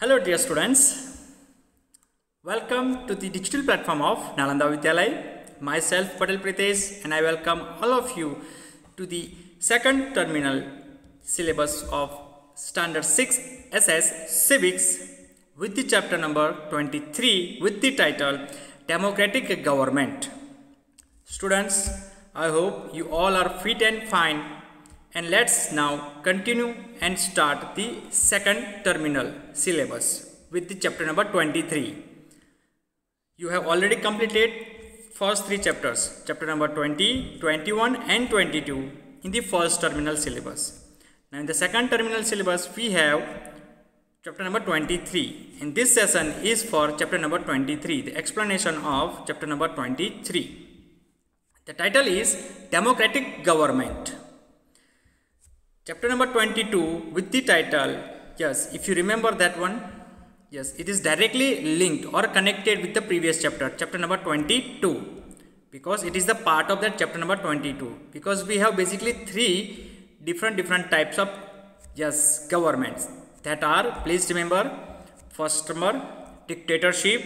Hello dear students, welcome to the digital platform of Nalanda Vidyalaya. Myself Patel Pritesh and I welcome all of you to the second terminal syllabus of Standard 6 SS Civics with the chapter number 23 with the title Democratic Government. Students, I hope you all are fit and fine, and let's now continue and start the second terminal syllabus with the chapter number 23. You have already completed first three chapters, chapter number 20, 21 and 22 in the first terminal syllabus. Now in the second terminal syllabus we have chapter number 23, and this session is for chapter number 23, the explanation of chapter number 23. The title is Democratic Government. Chapter number 22 with the title, yes, if you remember that one, yes, it is directly linked or connected with the previous chapter, chapter number 22, because it is the part of that chapter number 22, because we have basically three different types of, yes, governments that are, please remember, first number dictatorship,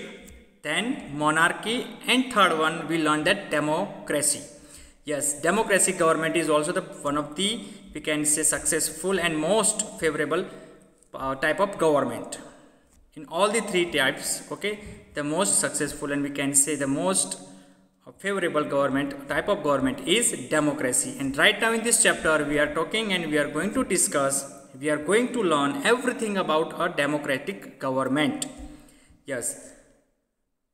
then monarchy, and third one we learned that democracy. Yes, democracy government is also the one of the, we can say, successful and most favorable type of government. In all the three types, okay, the most successful and we can say the most favorable government type of government is democracy. And right now in this chapter we are talking and we are going to discuss, we are going to learn everything about a democratic government. Yes,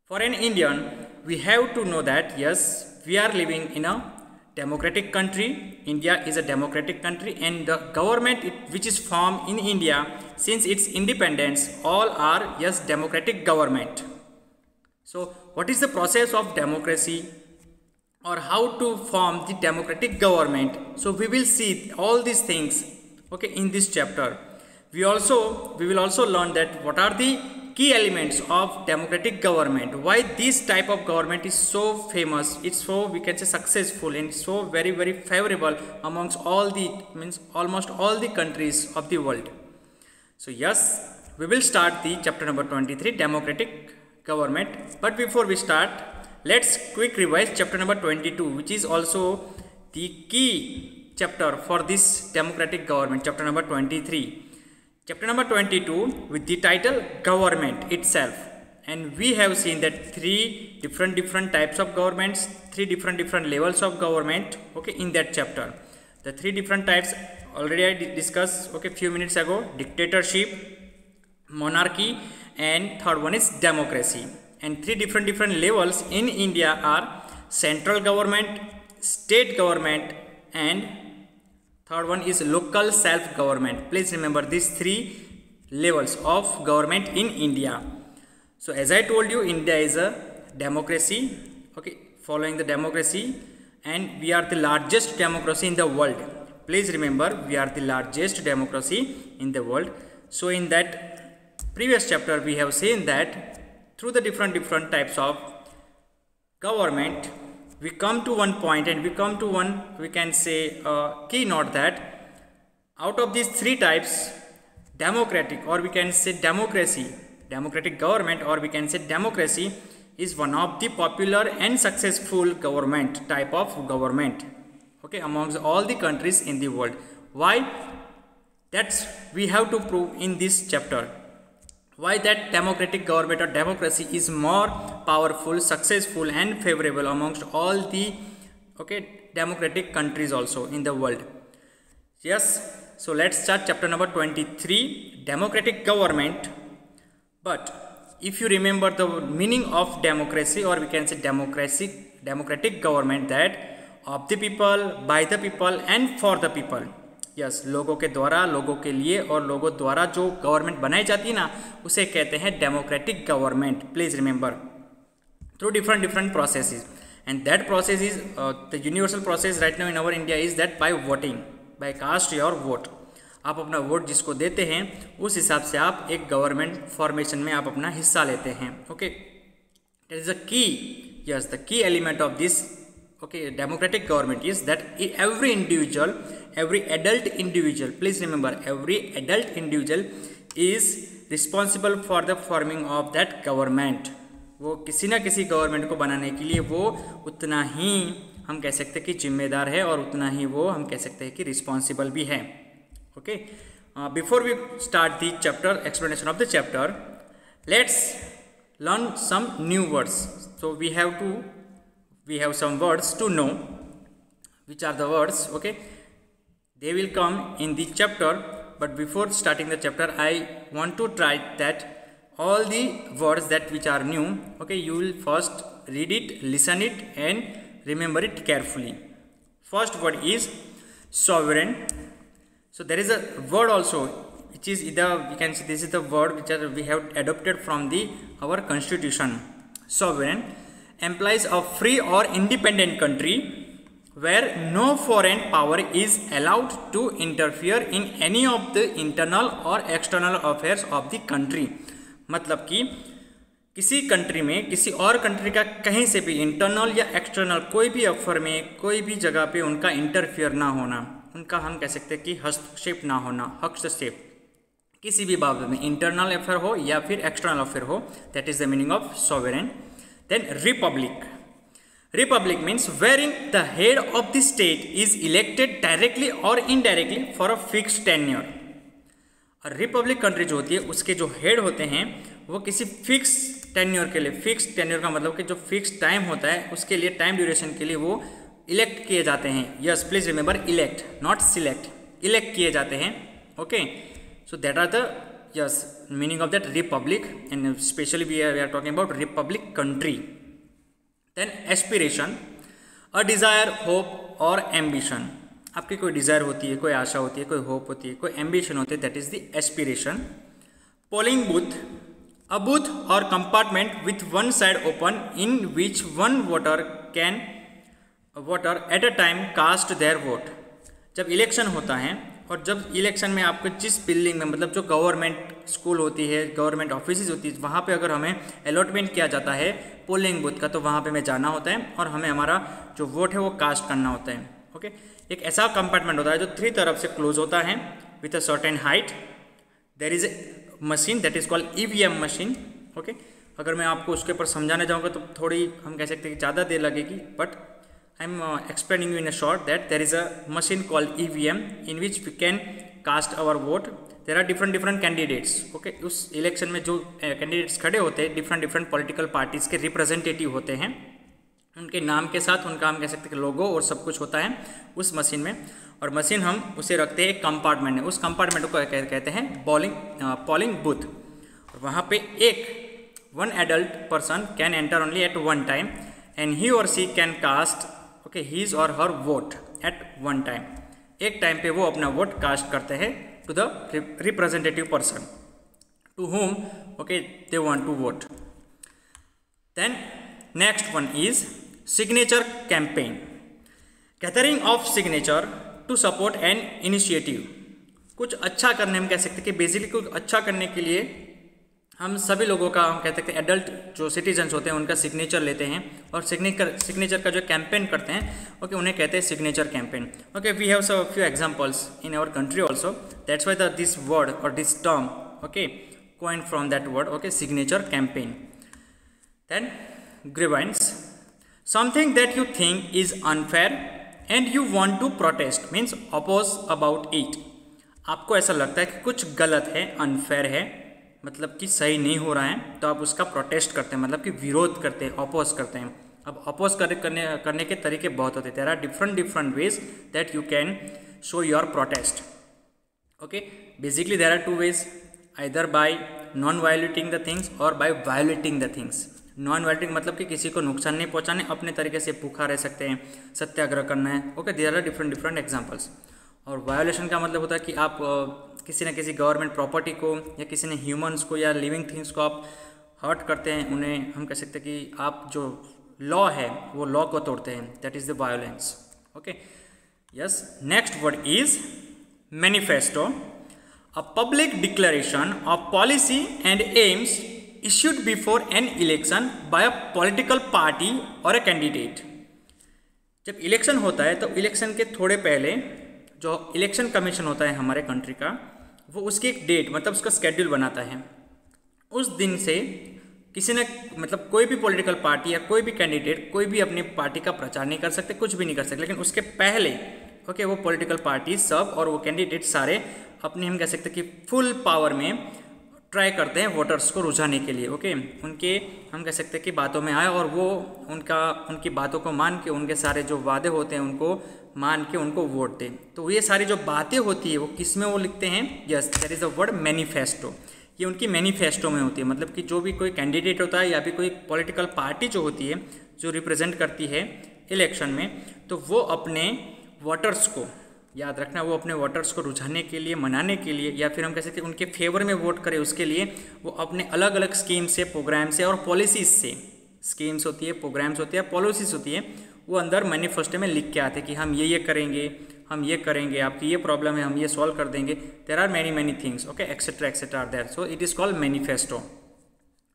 for an Indian we have to know that yes, we are living in a democratic country. India is a democratic country, and the government which is formed in India since its independence all are, yes, democratic government. So what is the process of democracy or how to form the democratic government? So we will see all these things, okay, in this chapter. We will also learn that what are the key elements of democratic government, why this type of government is so famous, it's so, we can say, successful and so very favorable amongst all the, means almost all the countries of the world. So yes, we will start the chapter number 23, democratic government. But before we start, let's quick revise chapter number 22, which is also the key chapter for this democratic government, chapter number 23. Chapter number 22 with the title Government itself, and we have seen that three different types of governments, three different levels of government, okay, in that chapter. The three different types already I discussed, okay, few minutes ago: dictatorship, monarchy, and third one is democracy. And three different levels in India are central government, state government, and third one is local self-government. Please remember these three levels of government in India. So as I told you, India is a democracy, okay, following the democracy, and we are the largest democracy in the world. Please remember, we are the largest democracy in the world. So in that previous chapter we have seen that through the different types of government, we come to one point and we come to one, we can say, keynote that out of these three types, democratic, or we can say democracy, democratic government, or we can say democracy is one of the popular and successful government type of government, okay, amongst all the countries in the world. Why? That's we have to prove in this chapter. Why that democratic government or democracy is more powerful, successful and favorable amongst all the, okay, democratic countries also in the world. Yes, so let's start chapter number 23, democratic government. But if you remember the meaning of democracy, or we can say democratic government, that of the people, by the people and for the people. Yes, लोगों के द्वारा, लोगों के लिए और लोगों द्वारा जो गवर्नमेंट बनाई जाती है ना, उसे कहते हैं democratic government. Please remember, through different processes, and that process is the universal process right now in our India is that by voting, by cast your vote. आप अपना वोट जिसको देते हैं उस हिसाब से आप एक गवर्नमेंट फॉर्मेशन में आप अपना हिस्सा लेते हैं. ओके, दैट इज द की, yes, the key element of this, okay, democratic government is that every adult individual, please remember, every adult individual is responsible for the forming of that government. वो किसी ना किसी government को बनाने के लिए वो उतना ही हम कह सकते हैं कि जिम्मेदार है और उतना ही वो हम कह सकते हैं कि रिस्पॉन्सिबल भी है। Okay, before we start the chapter explanation of the chapter, let's learn some new words. So we have some words to know which are the words. Okay, they will come in the chapter, but before starting the chapter I want to try that all the words that which are new, okay, you will first read it, listen it and remember it carefully. First word is sovereign. So there is a word also which is either we can say this is the word which we have adopted from our constitution. Sovereign implies a free or independent country where no foreign power is allowed to interfere in any of the internal or external affairs of the country। मतलब कि किसी country में किसी और country का कहीं से भी इंटरनल या एक्सटर्नल कोई भी अफेयर में कोई भी जगह पे उनका इंटरफियर ना होना, उनका हम कह सकते हैं कि हस्तक्षेप ना होना, हस्तक्षेप किसी भी बाबत में, इंटरनल अफेयर हो या फिर एक्सटर्नल अफेयर हो, that is the meaning of sovereign. Then republic. Republic means wherein the head of the state is elected directly or indirectly for a fixed tenure। और रिपब्लिक कंट्री जो होती है उसके जो हेड होते हैं वो किसी फिक्स टेन्योर के लिए, फिक्स टेन्योर का मतलब कि जो फिक्स टाइम होता है उसके लिए, टाइम ड्यूरेशन के लिए वो इलेक्ट किए जाते हैं। Yes, please remember elect, not select, elect किए जाते हैं। Okay, so that are the yes meaning of that republic and specially we are talking about republic country. Then aspiration, a desire, hope और ambition. आपकी कोई desire होती है, कोई आशा होती है, कोई होप होती है, कोई एम्बिशन होती है, that is the aspiration. Polling booth, a booth और compartment with one side open in which one voter can at a time cast their vote. जब इलेक्शन होता है और जब इलेक्शन में आपको जिस बिल्डिंग में, मतलब जो गवर्नमेंट स्कूल होती है, गवर्नमेंट ऑफिस होती है, वहाँ पे अगर हमें अलॉटमेंट किया जाता है पोलिंग बूथ का, तो वहाँ पे हमें जाना होता है और हमें हमारा जो वोट है वो कास्ट करना होता है। ओके, एक ऐसा कंपार्टमेंट होता है जो 3 तरफ से क्लोज होता है with a certain height. There is a machine that is called EVM machine. Okay, अगर मैं आपको उसके ऊपर समझाने जाऊँगा तो थोड़ी हम कह सकते हैं कि ज़्यादा देर लगेगी, but I am explaining you in a short that there is a machine called EVM in which we can cast our vote. There are different candidates. Okay, उस इलेक्शन में जो कैंडिडेट्स खड़े होते हैं डिफरेंट पॉलिटिकल पार्टीज़ के representative होते हैं, उनके नाम के साथ उनका हम कह सकते हैं लोगो और सब कुछ होता है उस मशीन में। और मशीन हम उसे रखते हैं एक कंपार्टमेंट में, उस कंपार्टमेंट को कहते हैं पोलिंग बूथ। और वहाँ पे one adult person can enter only at one time and he or she can cast okay his or her vote at one time. एक टाइम पे वो अपना वोट कास्ट करते हैं to the representative person to whom okay they want to vote. Then next one is signature campaign, gathering of signature to support an initiative. कुछ अच्छा करने हम कह सकते हैं कि बेसिकली कुछ अच्छा करने के लिए हम सभी लोगों का हम कहते हैं एडल्ट जो सिटीजन्स होते हैं उनका सिग्नेचर लेते हैं और सिग्नेचर का जो कैंपेन करते हैं ओके उन्हें कहते हैं signature campaign. Okay, we have some few examples in our country also, that's why this word और this term okay coined from that word, okay, signature campaign. Then grievance, something that you think is unfair and you want to protest, means oppose about it. आपको ऐसा लगता है कि कुछ गलत है, unfair है, मतलब कि सही नहीं हो रहा है, तो आप उसका प्रोटेस्ट करते हैं, मतलब कि विरोध करते हैं, अपोज करते हैं। अब अपोज करने के तरीके बहुत होते हैं। There are different ways that you can show your protest. Okay, basically there are 2 ways, either by non violating the things or by violating the things. Non violating मतलब कि किसी को नुकसान नहीं पहुंचाने, अपने तरीके से भूखा रह सकते हैं, सत्याग्रह करना है। Okay, there are different examples. और वायोलेशन का मतलब होता है कि आप किसी न किसी गवर्नमेंट प्रॉपर्टी को या किसी ने ह्यूमंस को या लिविंग थिंग्स को आप हर्ट करते हैं, उन्हें हम कह सकते हैं कि आप जो लॉ है वो लॉ को तोड़ते हैं, that is the violence. Okay, yes. Next word is manifesto, a public declaration of policy and aims issued before an election by a political party or a candidate. जब इलेक्शन होता है तो election के थोड़े पहले जो इलेक्शन कमीशन होता है हमारे कंट्री का, वो उसकी एक डेट मतलब उसका स्केड्यूल बनाता है। उस दिन से किसी ने मतलब कोई भी पॉलिटिकल पार्टी या कोई भी कैंडिडेट कोई भी अपनी पार्टी का प्रचार नहीं कर सकते, कुछ भी नहीं कर सकते, लेकिन उसके पहले ओके वो पॉलिटिकल पार्टी सब और वो कैंडिडेट सारे अपने हम कह सकते कि फुल पावर में ट्राई करते हैं वोटर्स को रुझाने के लिए। ओके उनके हम कह सकते हैं कि बातों में आए और वो उनकी बातों को मान के उनके सारे जो वादे होते हैं उनको मान के उनको वोट दें। तो ये सारी जो बातें होती है वो किस में वो लिखते हैं, yes that is the word manifesto. ये उनकी मैनिफेस्टो में होती है, मतलब कि जो भी कोई कैंडिडेट होता है या भी कोई पॉलिटिकल पार्टी जो होती है जो रिप्रेजेंट करती है इलेक्शन में, तो वो अपने वोटर्स को याद रखना, वो अपने वोटर्स को रुझाने के लिए, मनाने के लिए या फिर हम कह सकते हैं उनके फेवर में वोट करें, उसके लिए वो अपने अलग अलग स्कीम से, प्रोग्राम से और पॉलिसीज से, स्कीम्स होती है, प्रोग्राम्स होती है, पॉलिसीज होती है, वो अंदर मैनिफेस्टो में लिख के आते हैं कि हम ये करेंगे, हम ये करेंगे, आपकी ये प्रॉब्लम है हम ये सॉल्व कर देंगे। There are many things okay etcetera are there, so it is called manifesto.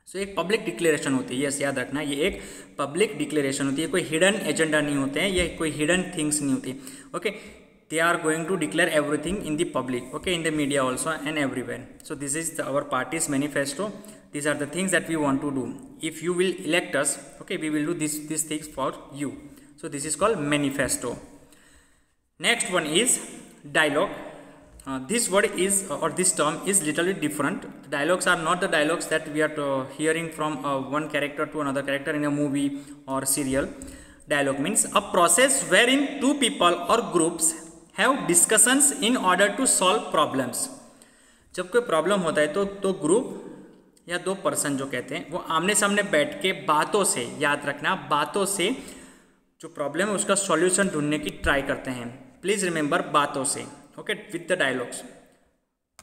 So एक पब्लिक डिक्लेरेशन होती है, यस याद रखना ये एक पब्लिक डिक्लेरेशन होती है, कोई हिडन एजेंडा नहीं होते हैं, ये कोई हिडन थिंग्स नहीं होती। Okay they are going to declare everything in the public, okay, in the media also and everywhere. So this is our party's manifesto. These are the things that we want to do. If you will elect us, okay, we will do these things for you. So this is called manifesto. Next one is dialogue. This word is or this term is literally different. Dialogues are not the dialogues that we are hearing from one character to another character in a movie or serial. Dialogue means a process wherein two people or groups have discussions in order to solve problems. जब कोई problem होता है तो दो group या दो person जो कहते हैं वो आमने सामने बैठ के बातों से, याद रखना बातों से जो प्रॉब्लम है उसका सॉल्यूशन ढूंढने की ट्राई करते हैं। प्लीज रिमेंबर बातों से, okay with the dialogues.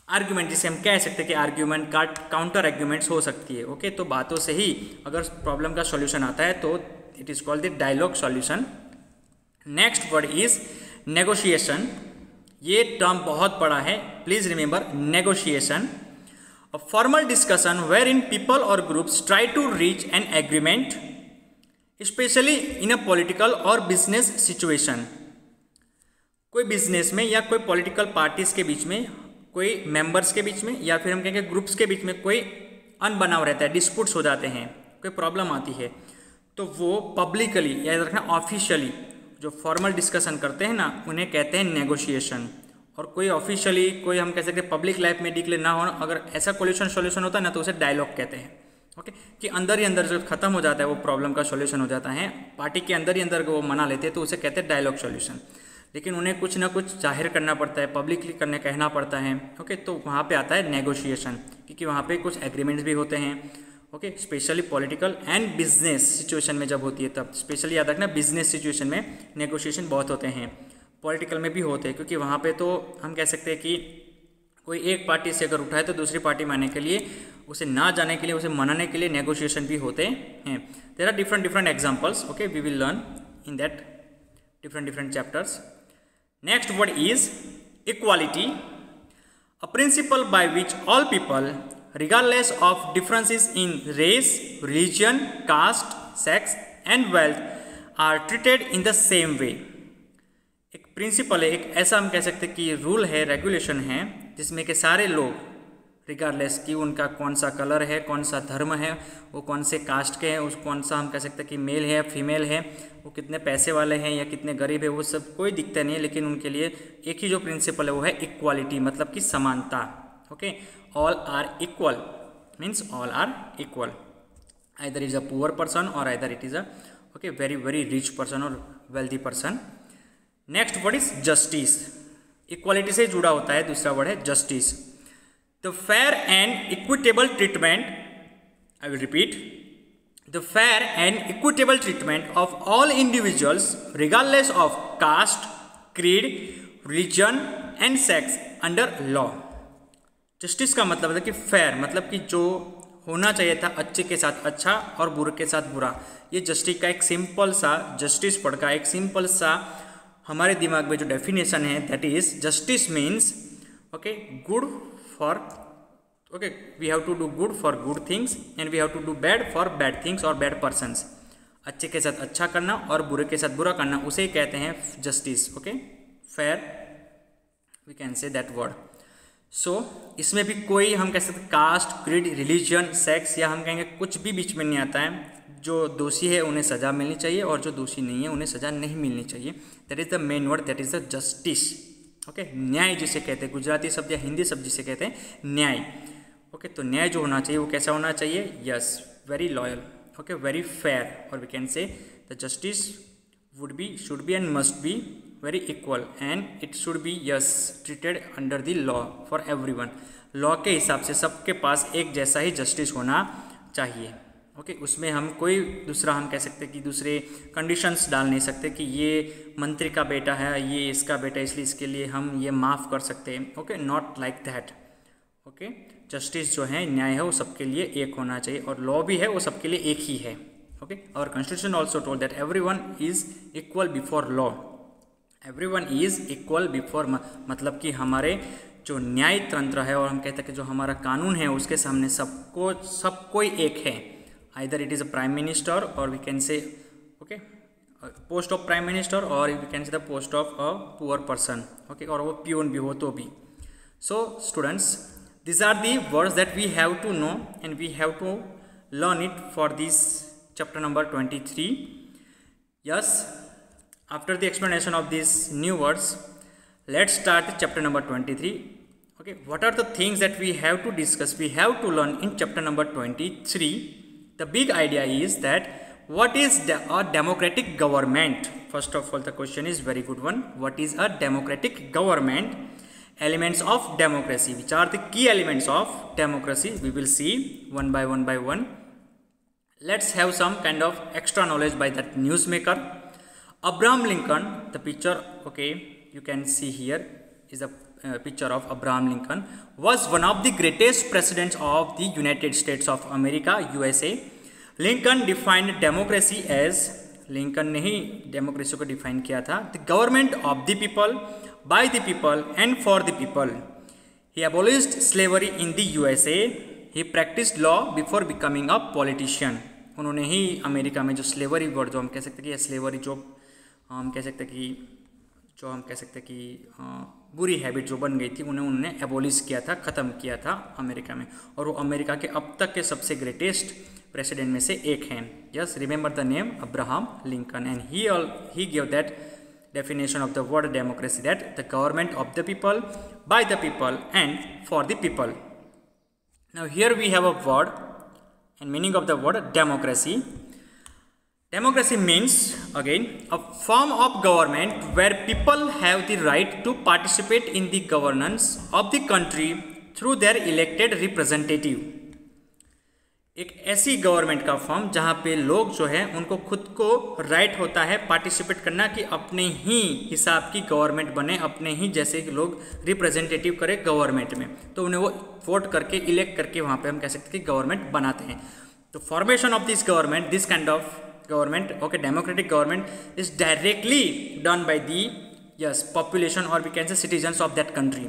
Argument जिसे हम कह सकते हैं कि आर्ग्यूमेंट काउंटर आर्ग्यूमेंट्स हो सकती है, ओके तो बातों से ही अगर प्रॉब्लम का सॉल्यूशन आता है तो it is called the dialogue solution. Next word is negotiation. ये टर्म बहुत बड़ा है, please remember negotiation, a formal discussion wherein people और groups try to reach an agreement especially in a political और business situation. कोई business में या कोई पॉलिटिकल पार्टीज के बीच में, कोई मेंबर्स के बीच में या फिर हम कहेंगे ग्रुप्स के बीच में कोई अनबनाव रहता है, डिस्प्यूट्स हो जाते हैं, कोई प्रॉब्लम आती है, तो वो पब्लिकली याद रखना ऑफिशियली जो फॉर्मल डिस्कशन करते हैं ना उन्हें कहते हैं नेगोशिएशन। और कोई ऑफिशियली कोई हम कह सकते हैं पब्लिक लाइफ में डिक्लेयर ना हो, अगर ऐसा सॉल्यूशन होता है ना तो उसे डायलॉग कहते हैं। ओके कि अंदर ही अंदर जो खत्म हो जाता है वो प्रॉब्लम का सॉल्यूशन हो जाता है, पार्टी के अंदर ही अंदर वो मना लेते हैं तो उसे कहते हैं डायलॉग सॉल्यूशन। लेकिन उन्हें कुछ ना कुछ जाहिर करना पड़ता है, पब्लिकली कहना पड़ता है, ओके तो वहाँ पे आता है नेगोशिएशन, क्योंकि वहाँ पे कुछ एग्रीमेंट्स भी होते हैं, okay specially political and business situation में जब होती है तब। स्पेशली याद रखना बिजनेस सिचुएशन में नेगोशिएशन बहुत होते हैं, पॉलिटिकल में भी होते हैं, क्योंकि वहाँ पे तो हम कह सकते हैं कि कोई एक पार्टी से अगर उठाए तो दूसरी पार्टी मानने के लिए, उसे ना जाने के लिए, उसे मनाने के लिए नेगोशिएशन भी होते हैं। There are different examples, okay we will learn in that different chapters. Next word is equality, a principle by which all people regardless of differences in race, religion, caste, sex and wealth are treated in the same way। एक principal है, एक ऐसा हम कह सकते हैं कि rule है, रेगुलेशन है, जिसमें कि सारे लोग रिगार्डलेस कि उनका कौन सा कलर है, कौन सा धर्म है, वो कौन से कास्ट के हैं, उस कौन सा हम कह सकते हैं कि मेल है या फीमेल है, वो कितने पैसे वाले हैं या कितने गरीब है, वो सब कोई दिखता नहीं है, लेकिन उनके लिए एक ही जो प्रिंसिपल है वो है इक्वालिटी, मतलब कि समानता। Okay all are equal means all are equal, either is a poor person or either it is a okay very rich person or wealthy person। next word is justice, equality से जुड़ा होता है दूसरा word है justice, the fair and equitable treatment, I will repeat, the fair and equitable treatment of all individuals regardless of caste, creed, religion and sex under law। Justice का मतलब है कि फेयर, मतलब कि जो होना चाहिए था अच्छे के साथ अच्छा और बुरे के साथ बुरा। ये जस्टिस का एक सिंपल सा, जस्टिस वर्ड का एक सिंपल सा हमारे दिमाग में जो डेफिनेशन है, that is justice means okay good for, okay we have to do good for good things and we have to do bad for bad things और बैड पर्सन्स। अच्छे के साथ अच्छा करना और बुरे के साथ बुरा करना, उसे कहते हैं justice. Okay fair, we can say that word. इसमें भी कोई हम कह सकते कास्ट, क्रीड, रिलीजन, सेक्स या हम कहेंगे कुछ भी बीच में नहीं आता है। जो दोषी है उन्हें सज़ा मिलनी चाहिए और जो दोषी नहीं है उन्हें सज़ा नहीं मिलनी चाहिए। That is the main word, that is the justice. Okay, न्याय जिसे कहते हैं, गुजराती शब्द या हिंदी शब्द जिसे कहते हैं न्याय। ओके, तो न्याय जो होना चाहिए वो कैसा होना चाहिए? Yes, very loyal, okay, very fair, और we can say the justice would be, should be and must be very equal and it should be yes treated under the law for everyone। Law के हिसाब से सबके पास एक जैसा ही justice होना चाहिए। Okay, उसमें हम कोई दूसरा हम कह सकते कि दूसरे कंडीशंस डाल नहीं सकते कि ये मंत्री का बेटा है, ये इसका बेटा, इसलिए इसके लिए हम ये माफ़ कर सकते हैं। Okay, not like that. Okay, justice जो है, न्याय है, वो सबके लिए एक होना चाहिए और लॉ भी है वो सबके लिए एक ही है। Okay, our constitution also told that everyone is equal before law। everyone is equal before मतलब कि हमारे जो न्याय तंत्र है और हम कहते हैं कि जो हमारा कानून है उसके सामने सब कोई एक है। either it is a prime minister or we can say okay post of prime minister or we can say the post of a poor person। okay, और वो प्यून भी हो तो भी। so students, these are the words that we have to know and we have to learn it for this chapter number 23। yes, after the explanation of these new words, let's start chapter number 23। okay, what are the things that we have to discuss, we have to learn in chapter number 23? The big idea is that what is a democratic government? First of all, the question is very good one, what is a democratic government? Elements of democracy, which are the key elements of democracy, we will see one by one। Let's have some kind of extra knowledge by that newsmaker Abraham Lincoln। the picture, okay, you can see here is a picture of Abraham Lincoln, was one of the greatest presidents of the United States of America, USA। Lincoln defined democracy as, Lincoln ने ही democracy को define किया था, the government of the people, by the people and for the people। He abolished slavery in the USA। He practiced law before becoming a politician। उन्होंने ही America में जो slavery word जो हम कह सकते हैं कि स्लेवरी जो हम कह सकते हैं कि बुरी हैबिट जो बन गई थी उन्होंने एबोलिश किया था, ख़त्म किया था अमेरिका में, और वो अमेरिका के अब तक के सबसे ग्रेटेस्ट प्रेसिडेंट में से एक हैं। Yes, remember the name Abraham Lincoln and he give that definition of the word democracy, that the government of the people, by the people and for the people। now here we have a word and meaning of the word democracy। democracy means again a form of government where people have the right to participate in the governance of the country through their elected representative। एक ऐसी government का form जहाँ पे लोग जो है उनको खुद को राइट होता है पार्टिसिपेट करना कि अपने ही हिसाब की गवर्नमेंट बने, अपने ही जैसे कि लोग रिप्रेजेंटेटिव करें गवर्नमेंट में, तो उन्हें वो वोट करके इलेक्ट करके वहाँ पे हम कह सकते हैं कि गवर्नमेंट बनाते हैं। तो formation of this government, this kind of government, okay, democratic government is directly done by the yes population और we can say citizens of that country.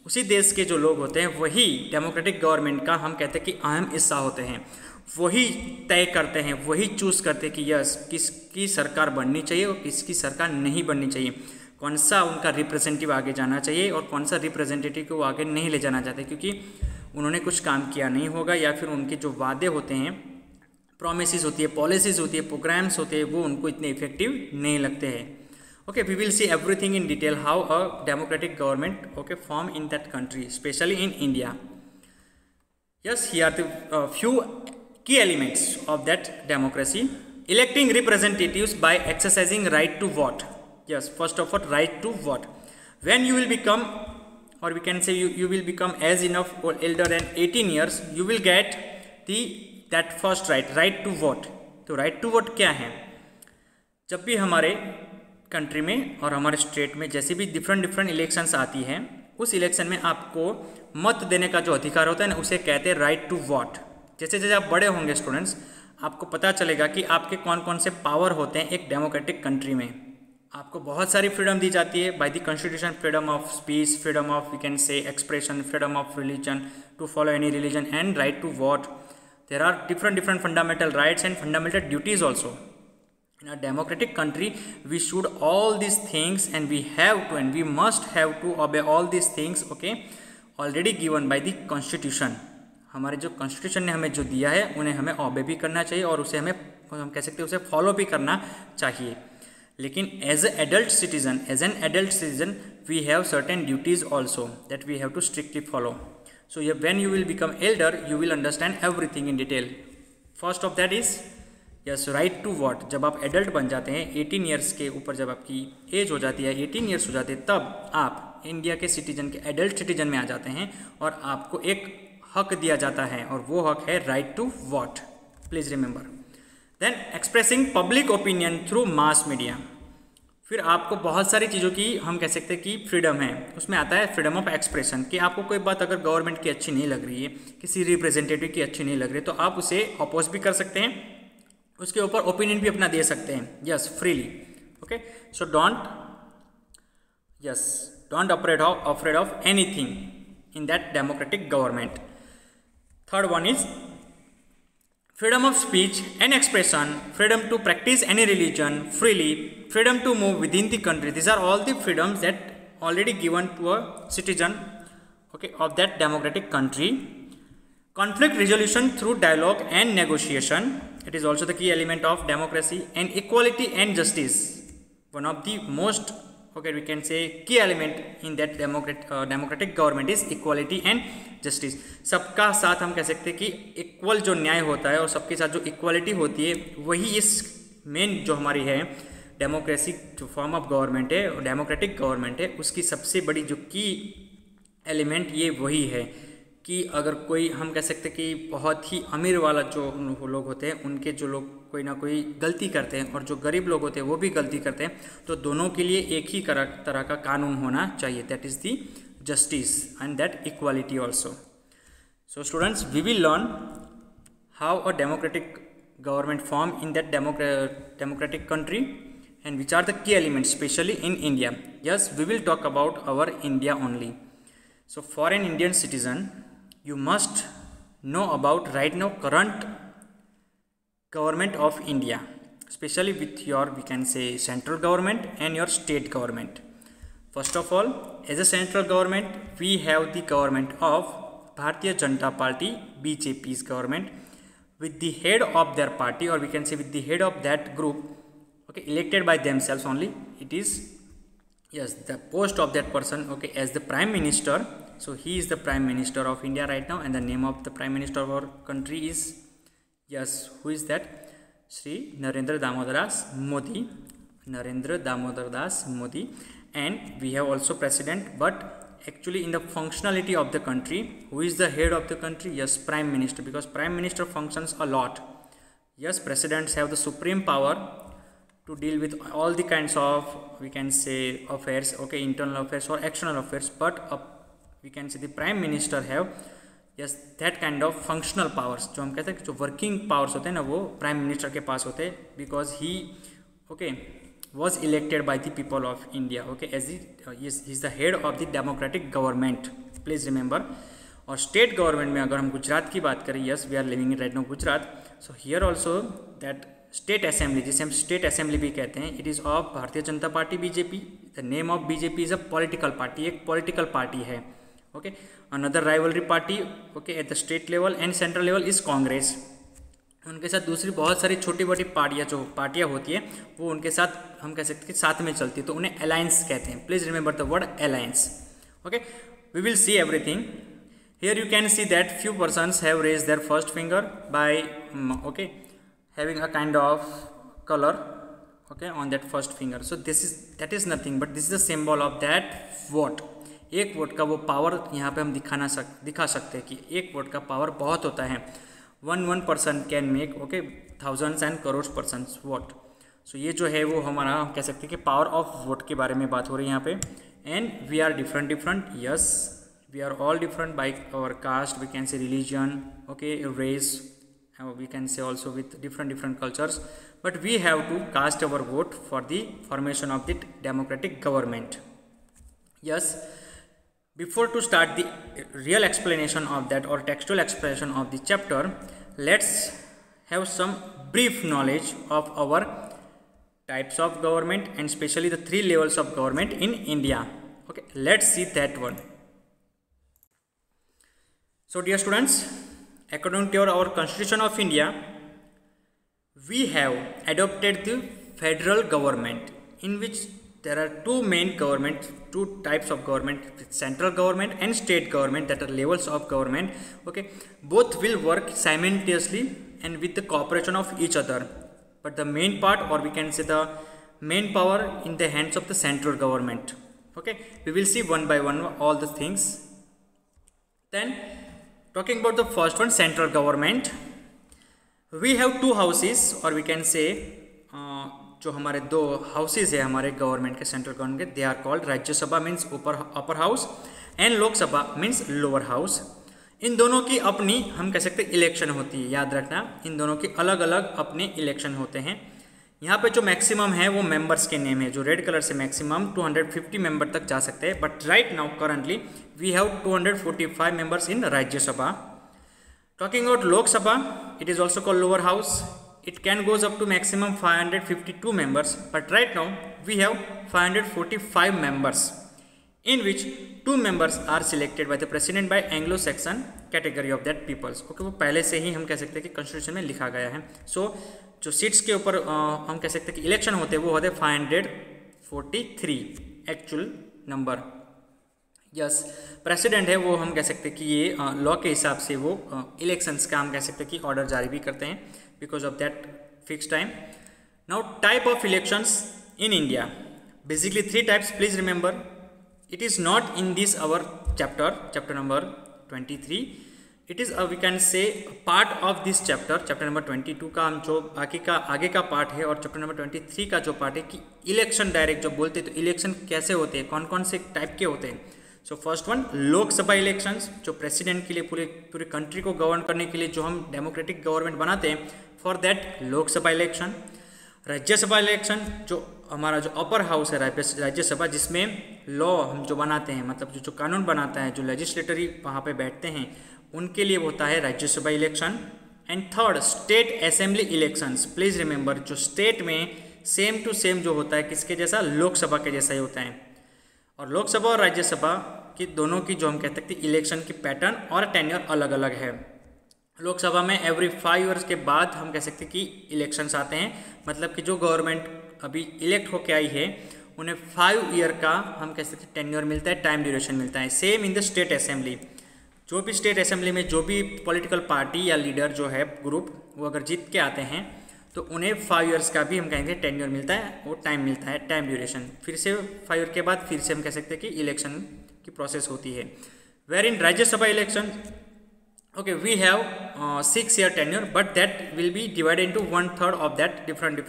उसी देश के जो लोग होते हैं वही डेमोक्रेटिक गवर्नमेंट का हम कहते हैं कि अहम हिस्सा होते हैं, वही तय करते हैं, वही चूज़ करते हैं कि यस किसकी सरकार बननी चाहिए और किसकी सरकार नहीं बननी चाहिए, कौन सा उनका रिप्रेजेंटेटिव आगे जाना चाहिए और कौन सा रिप्रेजेंटेटिव को आगे नहीं ले जाना चाहते क्योंकि उन्होंने कुछ काम किया नहीं होगा या फिर उनके जो वादे होते हैं, प्रोमिसेस होती है, पॉलिसीज़ होती है, प्रोग्राम्स होते हैं, वो उनको इतने इफेक्टिव नहीं लगते हैं। Okay, we will see everything in detail how a democratic government form in that country, especially in India। yes, here are the few key elements of that democracy। electing representatives by exercising right to vote। yes, first of all, right to vote। when you will become, or we can say you will become as enough or elder than 18 years, you will get that first right to vote। तो right to vote क्या है? जब भी हमारे country में और हमारे state में जैसे भी डिफरेंट इलेक्शंस आती हैं, उस इलेक्शन में आपको मत देने का जो अधिकार होता है ना, उसे कहते हैं राइट टू वोट। जैसे जैसे आप बड़े होंगे स्टूडेंट्स, आपको पता चलेगा कि आपके कौन कौन से पावर होते हैं एक डेमोक्रेटिक कंट्री में। आपको बहुत सारी फ्रीडम दी जाती है by the constitution, freedom of speech, freedom of we can say expression, freedom of religion to follow any religion and right to vote. There are different fundamental rights and fundamental duties also. In a democratic country, we should all these things and we have to and we must have to obey all these things, okay, already given by the constitution. हमारे जो constitution ने हमें जो दिया है उन्हें हमें obey भी करना चाहिए और उसे हमें हम कह सकते हैं उसे फॉलो भी करना चाहिए। लेकिन as an adult citizen we have certain duties also that we have to strictly follow. So when you will become elder you will understand everything in detail. First of that is yes right to vote. जब आप adult बन जाते हैं 18 years के ऊपर जब आपकी as हो जाती है 18 ईयर्स हो जाते हैं तब आप इंडिया के सिटीजन के एडल्ट सिटीजन में आ जाते हैं और आपको एक हक दिया जाता है और वो हक है right to vote. Please remember. Then expressing public opinion through mass media. फिर आपको बहुत सारी चीज़ों की हम कह सकते हैं कि फ्रीडम है। उसमें आता है फ्रीडम ऑफ एक्सप्रेशन कि आपको कोई बात अगर गवर्नमेंट की अच्छी नहीं लग रही है, किसी रिप्रेजेंटेटिव की अच्छी नहीं लग रही, तो आप उसे अपोज भी कर सकते हैं, उसके ऊपर ओपिनियन भी अपना दे सकते हैं। Yes freely. Okay so don't afraid of anything in that democratic government. Third one is freedom of speech and expression, freedom to practice any religion freely, freedom to move within the country. These are all the freedoms that already given to a citizen, okay, of that democratic country. Conflict resolution through dialogue and negotiation, it is also the key element of democracy. And equality and justice, one of the most, okay, we can say key element in that democratic government is equality and justice. सबका साथ हम कह सकते हैं कि equal जो न्याय होता है और सबके साथ जो इक्वालिटी होती है वही इस मेन जो हमारी है डेमोक्रेसी जो फॉर्म ऑफ गवर्नमेंट है और डेमोक्रेटिक गवर्नमेंट है उसकी सबसे बड़ी जो की एलिमेंट ये वही है कि अगर कोई हम कह सकते हैं कि बहुत ही अमीर वाला जो लोग होते हैं उनके जो लोग कोई ना कोई गलती करते हैं और जो गरीब लोग होते हैं वो भी गलती करते हैं, तो दोनों के लिए एक ही तरह का कानून होना चाहिए। That is the justice and that equality also. So students, we will learn how a democratic government form in that democratic country and which are the key elements especially in India. Yes, we will talk about our India only. So for an Indian citizen you must know about right now current government of India, especially with your we can say central government and your state government. First of all, as a central government, we have the government of Bharatiya Janata Party, BJP's government, with the head of their party, or we can say with the head of that group, okay, elected by themselves only. It is, yes, the post of that person, okay, as the Prime Minister. So he is the Prime Minister of India right now, and the name of the Prime Minister of our country is, yes, who is that? Shri Narendra Damodar Das Modi. Narendra Damodar Das Modi. And we have also president, but actually in the functionality of the country, who is the head of the country? Yes, Prime Minister, because Prime Minister functions a lot. Yes, presidents have the supreme power to deal with all the kinds of we can say affairs, okay, internal affairs or external affairs, but we can say the Prime Minister have yes that kind of functional powers. जो हम कहते हैं जो working powers होते हैं ना वो Prime Minister के पास होते हैं, because he okay was elected by the people of India, okay, as he is the head of the democratic government. Please remember. और स्टेट गवर्नमेंट में अगर हम गुजरात की बात करें, yes we are living in right now Gujarat, so here also that state assembly, जिसे हम state assembly भी कहते हैं, इट इज़ ऑफ भारतीय Janata party BJP. The name of BJP is a political party, एक पॉलिटिकल पार्टी है, okay. Another rivalry party, okay, at the state level and central level is Congress. उनके साथ दूसरी बहुत सारी छोटी मोटी पार्टियाँ होती हैं, वो उनके साथ हम कह सकते हैं कि साथ में चलती है, तो उन्हें अलायंस कहते हैं. Please remember the word alliance, okay. We will see everything. Here you can see that few persons have raised their first finger by okay having a kind of color, okay, on that first finger. So that is nothing but this is the symbol of that vote. एक vote का वो power यहाँ पे हम दिखा सकते हैं कि एक वोट का पावर बहुत होता है. one person can make okay thousands and crores persons vote. So ये जो है वो हमारा हम कह सकते हैं कि पावर ऑफ वोट के बारे में बात हो रही है यहाँ पे. And we are different. Yes, we are all different by our caste, we can say religion, okay, race, we can say also with different cultures, but we have to cast our vote for the formation of the democratic government. Yes, before to start the real explanation of that or textual explanation of the chapter, let's have some brief knowledge of our types of government and especially the 3 levels of government in India. Okay, let's see that one. So dear students, according to our Constitution of India, we have adopted the federal government, in which there are two types of government, central government and state government, that are levels of government. Okay, both will work simultaneously and with the cooperation of each other, but the main part, or we can say the main power, in the hands of the central government. Okay, we will see one by one all the things. Then talking about the first one, central government, we have two houses, or we can say जो हमारे दो houses है हमारे government के, central government के, they are called Rajya Sabha means upper house and Lok Sabha means lower house. इन दोनों की अपनी, हम कह सकते हैं, इलेक्शन होती है। याद रखना, इन दोनों के अलग अलग अपने इलेक्शन होते हैं। यहाँ पे जो मैक्सिमम है वो मेंबर्स के नेम है, जो रेड कलर से मैक्सिमम 250 मेंबर तक जा सकते हैं, but right now currently we have 245 members in Rajya Sabha. Talking about Lok Sabha, it is also called lower house, it can goes up to maximum 552 members, but right now we have 545 members, in which 2 members are selected by the president by Anglo-Saxon category of that peoples. Okay, वो पहले से ही हम कह सकते हैं कि constitution में लिखा गया है। So जो सीट्स के ऊपर हम कह सकते हैं कि इलेक्शन होते हैं वो होते हैं 543 एक्चुअल नंबर। यस, प्रेसिडेंट है वो हम कह सकते हैं कि ये लॉ के हिसाब से वो इलेक्शंस का हम कह सकते हैं कि ऑर्डर जारी भी करते हैं, because of that fixed time. Now type of elections in India, basically 3 types, please remember. It is not in this our chapter number 23, it is we can say part of this chapter number 22 का हम जो आगे का part है, और chapter number 23 का जो part है कि इलेक्शन डायरेक्ट जो बोलते हैं, तो इलेक्शन कैसे होते हैं, कौन कौन से टाइप के होते हैं। So first one, Lok Sabha elections, जो प्रेसिडेंट के लिए पूरे कंट्री को गवर्न करने के लिए जो हम डेमोक्रेटिक गवर्नमेंट बनाते हैं, for that Lok Sabha election. Rajya Sabha election, जो हमारा जो अपर हाउस है राज्यसभा, जिसमें लॉ हम जो बनाते हैं, मतलब जो कानून बनाता है, जो लेजिस्लेटरी वहाँ पे बैठते हैं, उनके लिए होता है Rajya Sabha election. And third, state assembly elections, please remember, जो स्टेट में सेम टू सेम जो होता है, किसके जैसा, लोकसभा के जैसा ही होता है। और लोकसभा और राज्यसभा की दोनों की जो हम कहते हैं इलेक्शन की पैटर्न और टेन्योर अलग अलग है। लोकसभा में एवरी 5 ईयर्स के बाद हम कह सकते हैं कि इलेक्शंस आते हैं, मतलब कि जो गवर्नमेंट अभी इलेक्ट होके आई है उन्हें 5 ईयर का हम कह सकते हैं टेन्योर मिलता है, टाइम ड्यूरेशन मिलता है। Same in the state assembly, जो भी स्टेट असेंबली में जो भी पॉलिटिकल पार्टी या लीडर जो है ग्रुप, वो अगर जीत के आते हैं तो उन्हें 5 ईयर्स का भी हम कहेंगे टेन्योर मिलता है, वो टाइम मिलता है, टाइम ड्यूरेशन। फिर से 5 ईयर के बाद फिर से हम कह सकते हैं कि इलेक्शन की प्रोसेस होती है। Where in Rajya Sabha election, okay, we have 6 year tenure, but that will be divided into 1/3 of that different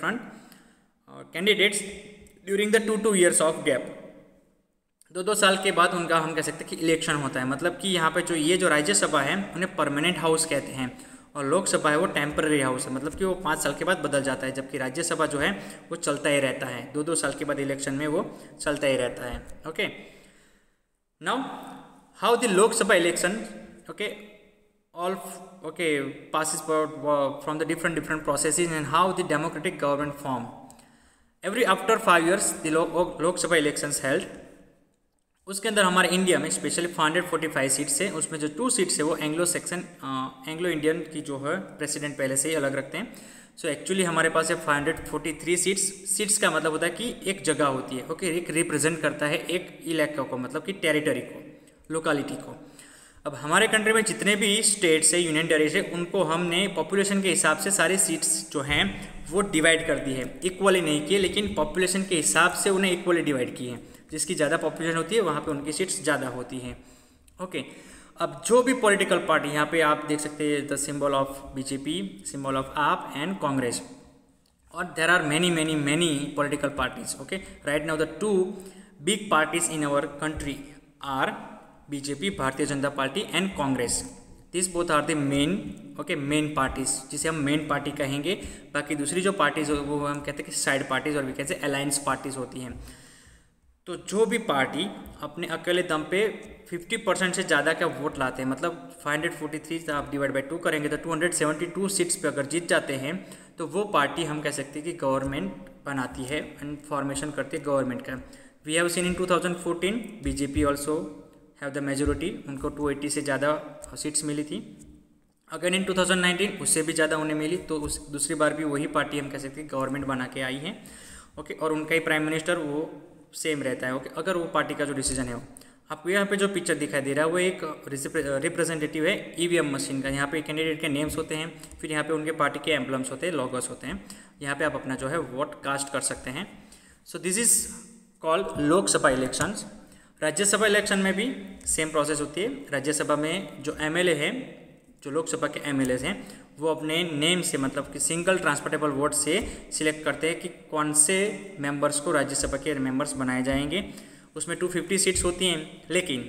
candidates during the 2 years of gap। 2 साल के बाद उनका हम कह सकते हैं कि इलेक्शन होता है। मतलब कि यहाँ पे जो ये जो राज्यसभा है उन्हें परमानेंट हाउस कहते हैं, और लोकसभा है वो टेम्पररी हाउस है, मतलब कि वो 5 साल के बाद बदल जाता है, जबकि राज्यसभा जो है वो चलता ही रहता है, 2 साल के बाद इलेक्शन में वो चलता ही रहता है। Okay, now how the Lok Sabha election, okay, all passes from the different processes, and how the democratic government form. After 5 years the Lok Sabha elections held। उसके अंदर हमारे इंडिया में स्पेशली 545 सीट्स है, उसमें जो 2 सीट्स है वो एंग्लो इंडियन की जो है प्रेसिडेंट पहले से ही अलग रखते हैं। सो एक्चुअली हमारे पास है 543 सीट्स का मतलब होता है कि एक जगह होती है, ओके, एक रिप्रेजेंट करता है एक इलाका को, मतलब कि टेरिटरी को, लोकालिटी को। अब हमारे कंट्री में जितने भी स्टेट्स है, यूनियन टेरिटरी, उनको हमने पॉपुलेशन के हिसाब से सारी सीट्स जो हैं वो डिवाइड कर दी है, इक्वली नहीं किए, लेकिन पॉपुलेशन के हिसाब से उन्हें इक्वली डिवाइड किए हैं। जिसकी ज़्यादा पॉपुलेशन होती है वहाँ पे उनकी सीट्स ज़्यादा होती हैं। ओके, अब जो भी पॉलिटिकल पार्टी, यहाँ पे आप देख सकते हैं the symbol of BJP, symbol of AAP and Congress, और there are many political parties. Okay, right now the 2 big parties in our country are BJP, Bharatiya Janata Party, and Congress. This both are the main parties, जिसे हम main party कहेंगे। बाकी दूसरी जो parties वो हम कहते हैं कि साइड पार्टीज, और भी कहते हैं अलायंस पार्टीज होती हैं। तो जो भी पार्टी अपने अकेले दम पे 50% से ज़्यादा का वोट लाते हैं, मतलब 543 आप डिवाइड बाई 2 करेंगे तो 272 सीट्स पे अगर जीत जाते हैं, तो वो पार्टी हम कह सकते हैं कि गवर्नमेंट बनाती है एंड फॉर्मेशन करती है गवर्नमेंट का। We have seen in 2014 BJP also have the majority, उनको 280 से ज़्यादा सीट्स मिली थी। अगेन इन 2019 उससे भी ज़्यादा उन्हें मिली, तो उस दूसरी बार भी वही पार्टी हम कह सकते हैं गवर्नमेंट बना के आई है। ओके, और उनका ही प्राइम मिनिस्टर वो सेम रहता है। ओके, अगर वो पार्टी का जो डिसीजन है वो, आपको यहाँ पे जो पिक्चर दिखाई दे रहा है वो एक रिप्रेजेंटेटिव है ईवीएम मशीन का। यहाँ पे कैंडिडेट के नेम्स होते हैं, फिर यहाँ पे उनके पार्टी के एम्बलम्स होते हैं, लोगोस होते हैं। यहाँ पे आप अपना जो है वोट कास्ट कर सकते हैं। सो this is called Lok Sabha elections. Rajya Sabha election में भी सेम प्रोसेस होती है। राज्यसभा में जो एमएलए हैं, जो लोकसभा के एमएलए हैं, वो अपने नेम से, मतलब कि सिंगल ट्रांसपोर्टेबल वोट से सिलेक्ट करते हैं कि कौन से मेंबर्स को राज्यसभा के मेंबर्स बनाए जाएंगे। उसमें 250 सीट्स होती हैं, लेकिन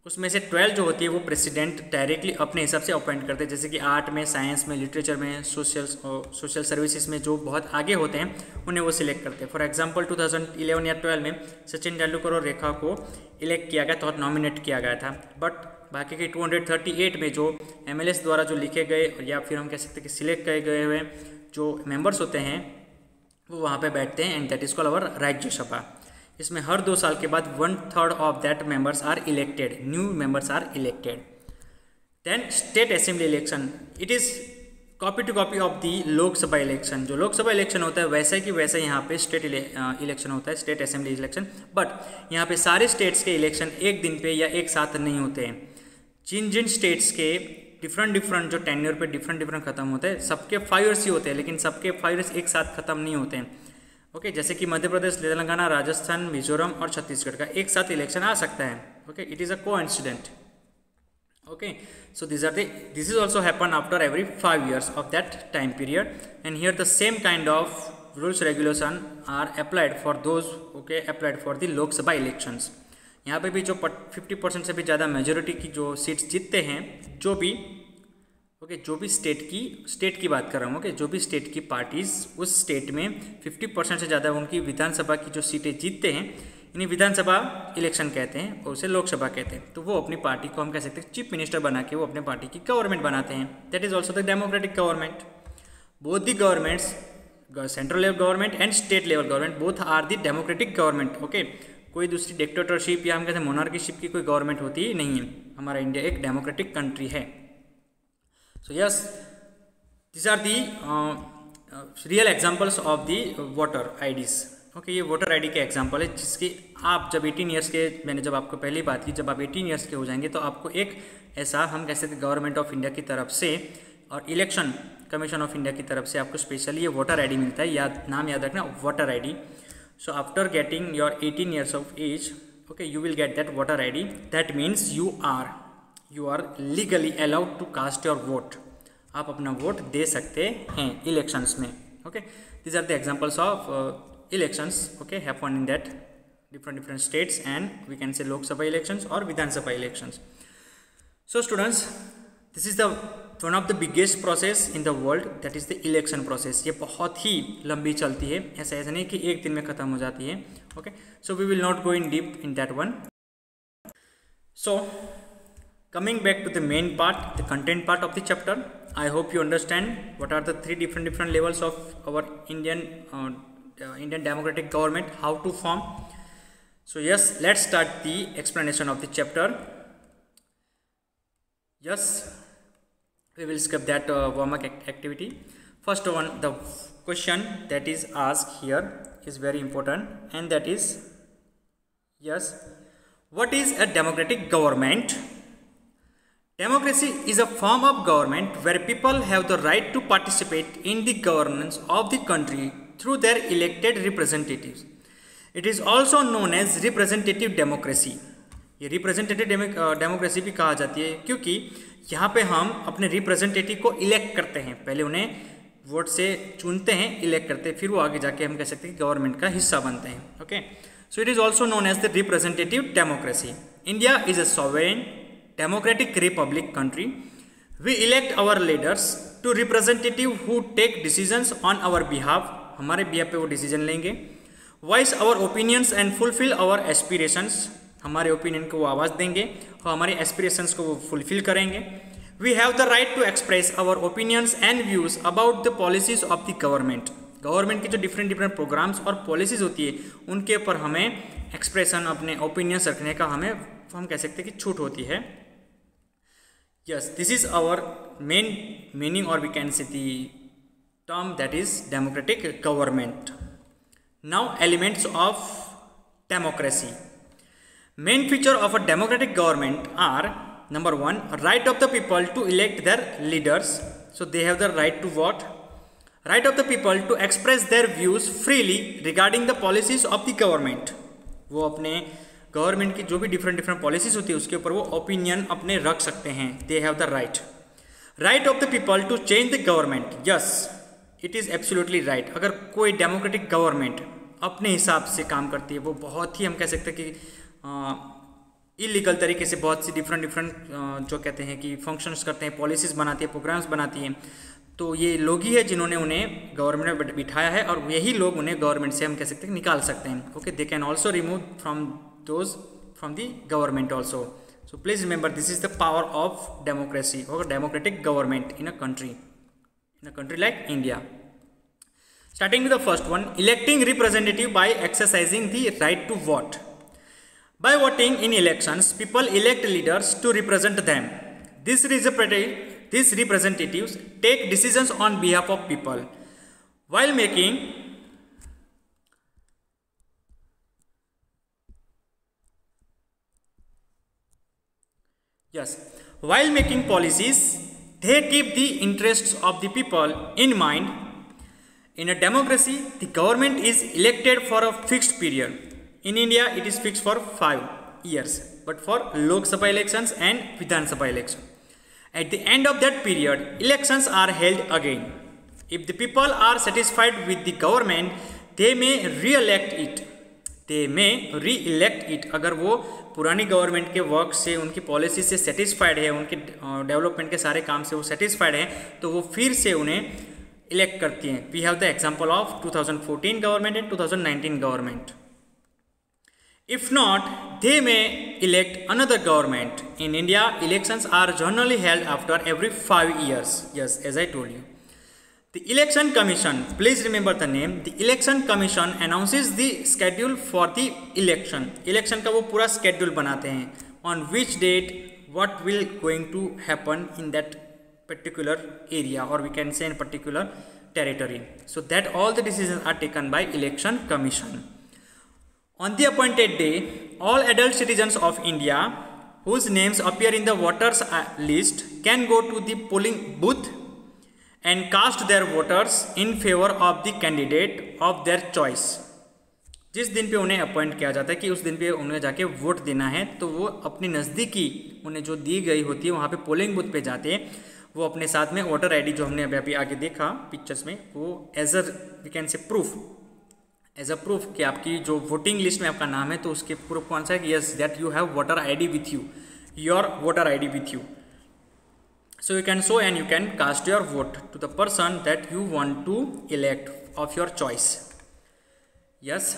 उसमें से 12 जो होती है वो प्रेसिडेंट डायरेक्टली अपने हिसाब से अपॉइंट करते हैं। जैसे कि आर्ट में, साइंस में, लिटरेचर में, सोशल सर्विसेज में जो बहुत आगे होते हैं उन्हें वो सिलेक्ट करते हैं। फॉर एग्जांपल 2011 या 12 में सचिन तेंदुलकर और रेखा को इलेक्ट किया गया था और नॉमिनेट किया गया था। बट बाकी के 238 में जो एमएलएस द्वारा जो लिखे गए या फिर हम कह सकते हैं कि सिलेक्ट किए गए हुए जो मेंबर्स होते हैं वो वहाँ पे बैठते हैं, and that is called our Rajya Sabha. इसमें हर 2 साल के बाद 1/3 of that members are elected, new members are elected. Then state assembly election, it is copy to copy of the Lok Sabha election. जो लोकसभा इलेक्शन होता है वैसा कि वैसा यहाँ पे स्टेट इलेक्शन होता है, स्टेट असेंबली इलेक्शन। बट यहाँ पे सारे स्टेट्स के इलेक्शन एक दिन पे या एक साथ नहीं होते हैं। जिन जिन स्टेट्स के डिफरेंट जो टेन्योर पे डिफरेंट खत्म होते हैं, सबके 5 ईयर्स ही होते हैं, लेकिन सबके 5 ईयर्स एक साथ खत्म नहीं होते हैं। ओके, जैसे कि मध्य प्रदेश, तेलंगाना, राजस्थान, मिजोरम और छत्तीसगढ़ का एक साथ इलेक्शन आ सकता है। Okay, it is a coincident. Okay, so this is also happen after every 5 years of that time period, and here the same kind of rules regulation are applied for those, okay, applied for the Lok Sabha elections. यहाँ पे भी जो 50% से भी ज़्यादा majority की जो seats जीतते हैं, जो भी स्टेट की बात कर रहा हूँ, ओके, जो भी स्टेट की पार्टीज उस स्टेट में 50% से ज़्यादा उनकी विधानसभा की जो सीटें जीतते हैं, इन्हें विधानसभा इलेक्शन कहते हैं और उसे लोकसभा कहते हैं। तो वो अपनी पार्टी को हम कह सकते हैं चीफ मिनिस्टर बना के वो अपने पार्टी की गवर्नमेंट बनाते हैं। That is also the democratic government. Both the governments, central level government and state level government, both are the democratic government. Okay, कोई दूसरी डिक्टेटरशिप या हम कहते हैं मोनार्कीशिप की कोई गवर्नमेंट होती ही नहीं है। हमारा इंडिया एक डेमोक्रेटिक कंट्री है। So yes, this are the real examples of the voter IDs. Okay, ये वोटर आईडी के एग्जाम्पल है जिसकी आप जब 18 ईयर्स के, मैंने जब आपको पहली बात की, जब आप 18 ईयर्स के हो जाएंगे तो आपको एक ऐसा हम कह सकते हैं गवर्नमेंट ऑफ इंडिया की तरफ से और इलेक्शन कमीशन ऑफ इंडिया की तरफ से आपको स्पेशली ये वोटर आईडी मिलता है। नाम याद रखना, voter ID. So after getting your 18 years of age, okay, you will get that voter ID. That means you are legally allowed to cast your vote. आप अपना वोट दे सकते हैं इलेक्शंस में। Okay, these are the examples of elections, okay, happen in that different states, and we can say Lok Sabha elections or Vidhan Sabha elections. So students, this is the one of the biggest process in the world, that is the election process. ये बहुत ही लंबी चलती है, ऐसा नहीं कि एक दिन में ख़त्म हो जाती है। Okay, so we will not go in deep in that one. So coming back to the main part, the content part of the chapter, I hope you understand what are the 3 different levels of our Indian democratic government, how to form. So yes, let's start the explanation of the chapter. Yes, we will skip that warm-up activity. First one, the question that is asked here is very important, and that is, yes, what is a democratic government? Democracy is a form of government where people have the right to participate in the governance of the country through their elected representatives. It is also known as representative democracy. ये representative democracy भी कहा जाती है, क्योंकि यहाँ पे हम अपने रिप्रेजेंटेटिव को इलेक्ट करते हैं। पहले उन्हें वोट से चुनते हैं, इलेक्ट करते हैं, फिर वो आगे जाके हम कह सकते हैं कि गवर्नमेंट का हिस्सा बनते हैं। Okay, so it is also known as the representative democracy. India is a sovereign democratic republic country. We elect our leaders to representative who take decisions on our behalf, हमारे बिहाफ पे वो decision लेंगे। Voice our opinions and fulfil our aspirations, हमारे opinion को वो आवाज़ देंगे और हमारे एस्पिरेशंस को वो फुलफिल करेंगे। We have the right to express our opinions and views about the policies of the government. Government की जो डिफरेंट प्रोग्राम्स और पॉलिसीज़ होती है उनके ऊपर हमें एक्सप्रेशन, अपने ओपिनियंस रखने का हमें तो हम कह सकते हैं कि छूट होती है। Yes, this is our main meaning और we can say the term that is democratic government. Now elements of democracy. Main feature of a democratic government are number 1, right of the people to elect their leaders, so they have the right to vote. Right of the people to express their views freely regarding the policies of the government. वो अपने government की जो भी different policies होती है उसके ऊपर वो ओपिनियन अपने रख सकते हैं। They have the right. Right of the people to change the government, yes it is absolutely right. अगर कोई डेमोक्रेटिक गवर्नमेंट अपने हिसाब से काम करती है, वो बहुत ही हम कह सकते हैं कि इलीगल तरीके से बहुत सी डिफरेंट जो कहते हैं कि फंक्शंस करते हैं, पॉलिसीज़ बनाती है, प्रोग्राम्स बनाती हैं, तो ये लोग ही है जिन्होंने उन्हें गवर्नमेंट में बिठाया है और यही लोग उन्हें गवर्नमेंट से हम कह सकते हैं निकाल सकते हैं। Okay, they can also remove from the government also. So please remember this is the power of democracy और democratic government in a country like India. Starting with the first one, electing representative by exercising the right to vote. By voting in elections, people elect leaders to represent them. These representatives take decisions on behalf of people. While making policies, they keep the interests of the people in mind. In a democracy, the government is elected for a fixed period. In India, it is fixed for 5 years, but for Lok Sabha elections and Vidhan Sabha election. At the end of that period, elections are held again. If the people are satisfied with the government, they may re-elect it. अगर वो पुरानी government के work से, उनकी policy से satisfied है, उनके development के सारे काम से वो सेटिस्फाइड है, तो वो फिर से उन्हें इलेक्ट करती हैं। We have the example of 2014 government and 2019 government. If not, they may elect another government. In India, elections are generally held after every 5 years. Yes, as I told you. The Election Commission, please remember the name. The Election Commission announces the schedule for the election. Election का वो पूरा schedule बनाते हैं. On which date, what will going to happen in that particular area, or we can say in particular territory. So that all the decisions are taken by Election Commission. On the appointed day, all adult citizens of India whose names appear in the voters list can go to the polling booth and cast their voters in favor of the candidate of their choice. जिस दिन पे उन्हें appoint किया जाता है कि उस दिन पे उन्हें जाके वोट देना है, तो वो अपनी नज़दीकी उन्हें जो दी गई होती है वहाँ पे पोलिंग बूथ पे जाते हैं। वो अपने साथ में वोटर आईडी जो हमने अभी आगे देखा पिक्चर्स में, वो as a we can say proof कि आपकी जो वोटिंग लिस्ट में आपका नाम है, तो उसके प्रूफ कौन सा है कि yes that you have voter ID with you, your voter ID with you. So you can show and you can cast your vote to the person that you want to elect of your choice. Yes,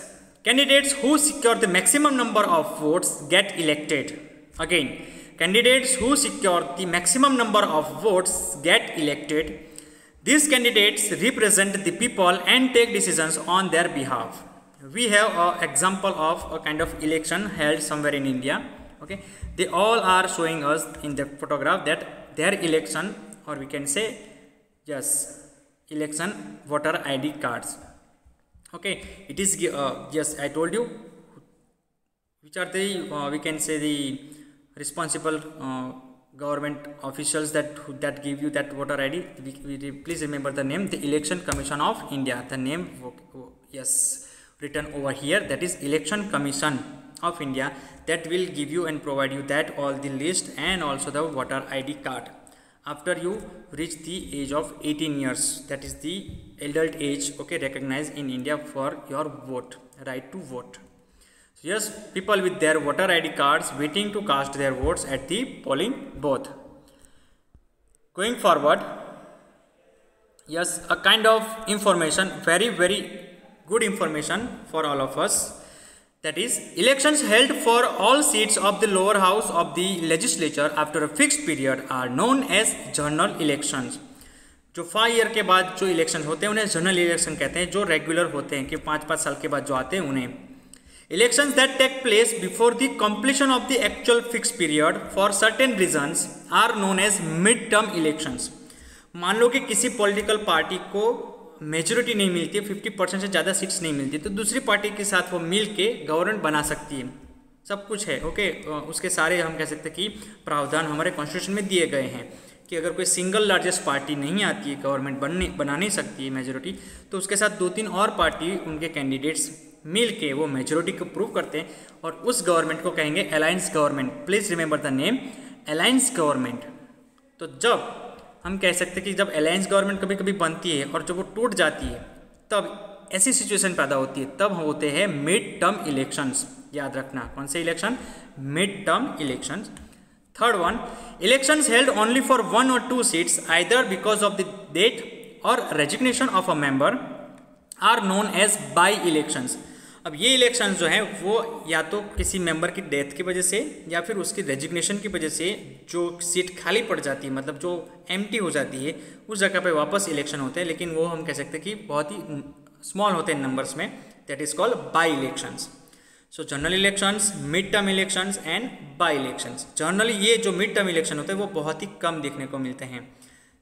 candidates who secure the maximum number of votes get elected. Again, candidates who secure the maximum number of votes get elected. These candidates represent the people and take decisions on their behalf. We have an example of a kind of election held somewhere in India. Okay, they all are showing us in the photograph that their election, or we can say yes, election voter ID cards. Okay, it is yes, I told you which are the we can say the responsible government officials that give you that voter ID. Please remember the name, the Election Commission of India. The name, yes, written over here, that is Election Commission of India, that will give you and provide you that all the list and also the voter ID card after you reach the age of 18 years. That is the adult age, okay, recognized in India for your vote, right to vote. So yes, people with their voter ID cards waiting to cast their votes at the polling booth. Going forward, yes, a kind of information, very good information for all of us. That is, elections held for all seats of the lower house of the legislature after a fixed period are known as general elections. जो 5 year के बाद जो election होते हैं उन्हें general election कहते हैं, जो रेगुलर होते हैं कि 5-5 साल के बाद जो आते हैं उन्हें. Elections that take place before the completion of the actual fixed period for certain reasons are known as mid-term elections. मान लो कि किसी पॉलिटिकल पार्टी को मेजोरिटी नहीं मिलती है, 50% से ज़्यादा सीट्स नहीं मिलती, तो दूसरी पार्टी के साथ वो मिल के गवर्नमेंट बना सकती है। सब कुछ है, ओके। उसके सारे हम कह सकते हैं कि प्रावधान हमारे कॉन्स्टिट्यूशन में दिए गए हैं कि अगर कोई सिंगल लार्जेस्ट पार्टी नहीं आती है, गवर्नमेंट बना नहीं सकती है मेजोरिटी, तो उसके साथ 2-3 और पार्टी उनके कैंडिडेट्स मिल के वो मेजोरिटी को प्रूव करते हैं और उस गवर्नमेंट को कहेंगे alliance government. Please remember the name alliance government. तो जब हम कह सकते हैं कि जब अलायंस गवर्नमेंट कभी कभी बनती है और जब वो टूट जाती है, तब ऐसी सिचुएशन पैदा होती है, तब होते हैं मिड टर्म इलेक्शंस। याद रखना, कौन से इलेक्शन? Mid term elections. Third one, elections held only for 1 or 2 seats either because of the death और resignation of a member are known as by elections. अब ये इलेक्शंस जो हैं वो या तो किसी मेंबर की डेथ की वजह से या फिर उसकी रेजिग्नेशन की वजह से जो सीट खाली पड़ जाती है, मतलब जो एम्प्टी हो जाती है, उस जगह पे वापस इलेक्शन होते हैं, लेकिन वो हम कह सकते हैं कि बहुत ही स्मॉल होते हैं नंबर्स में। That is called by elections. So general elections, mid term elections and by elections. Generally ये जो मिड टर्म इलेक्शन होते हैं वो बहुत ही कम देखने को मिलते हैं,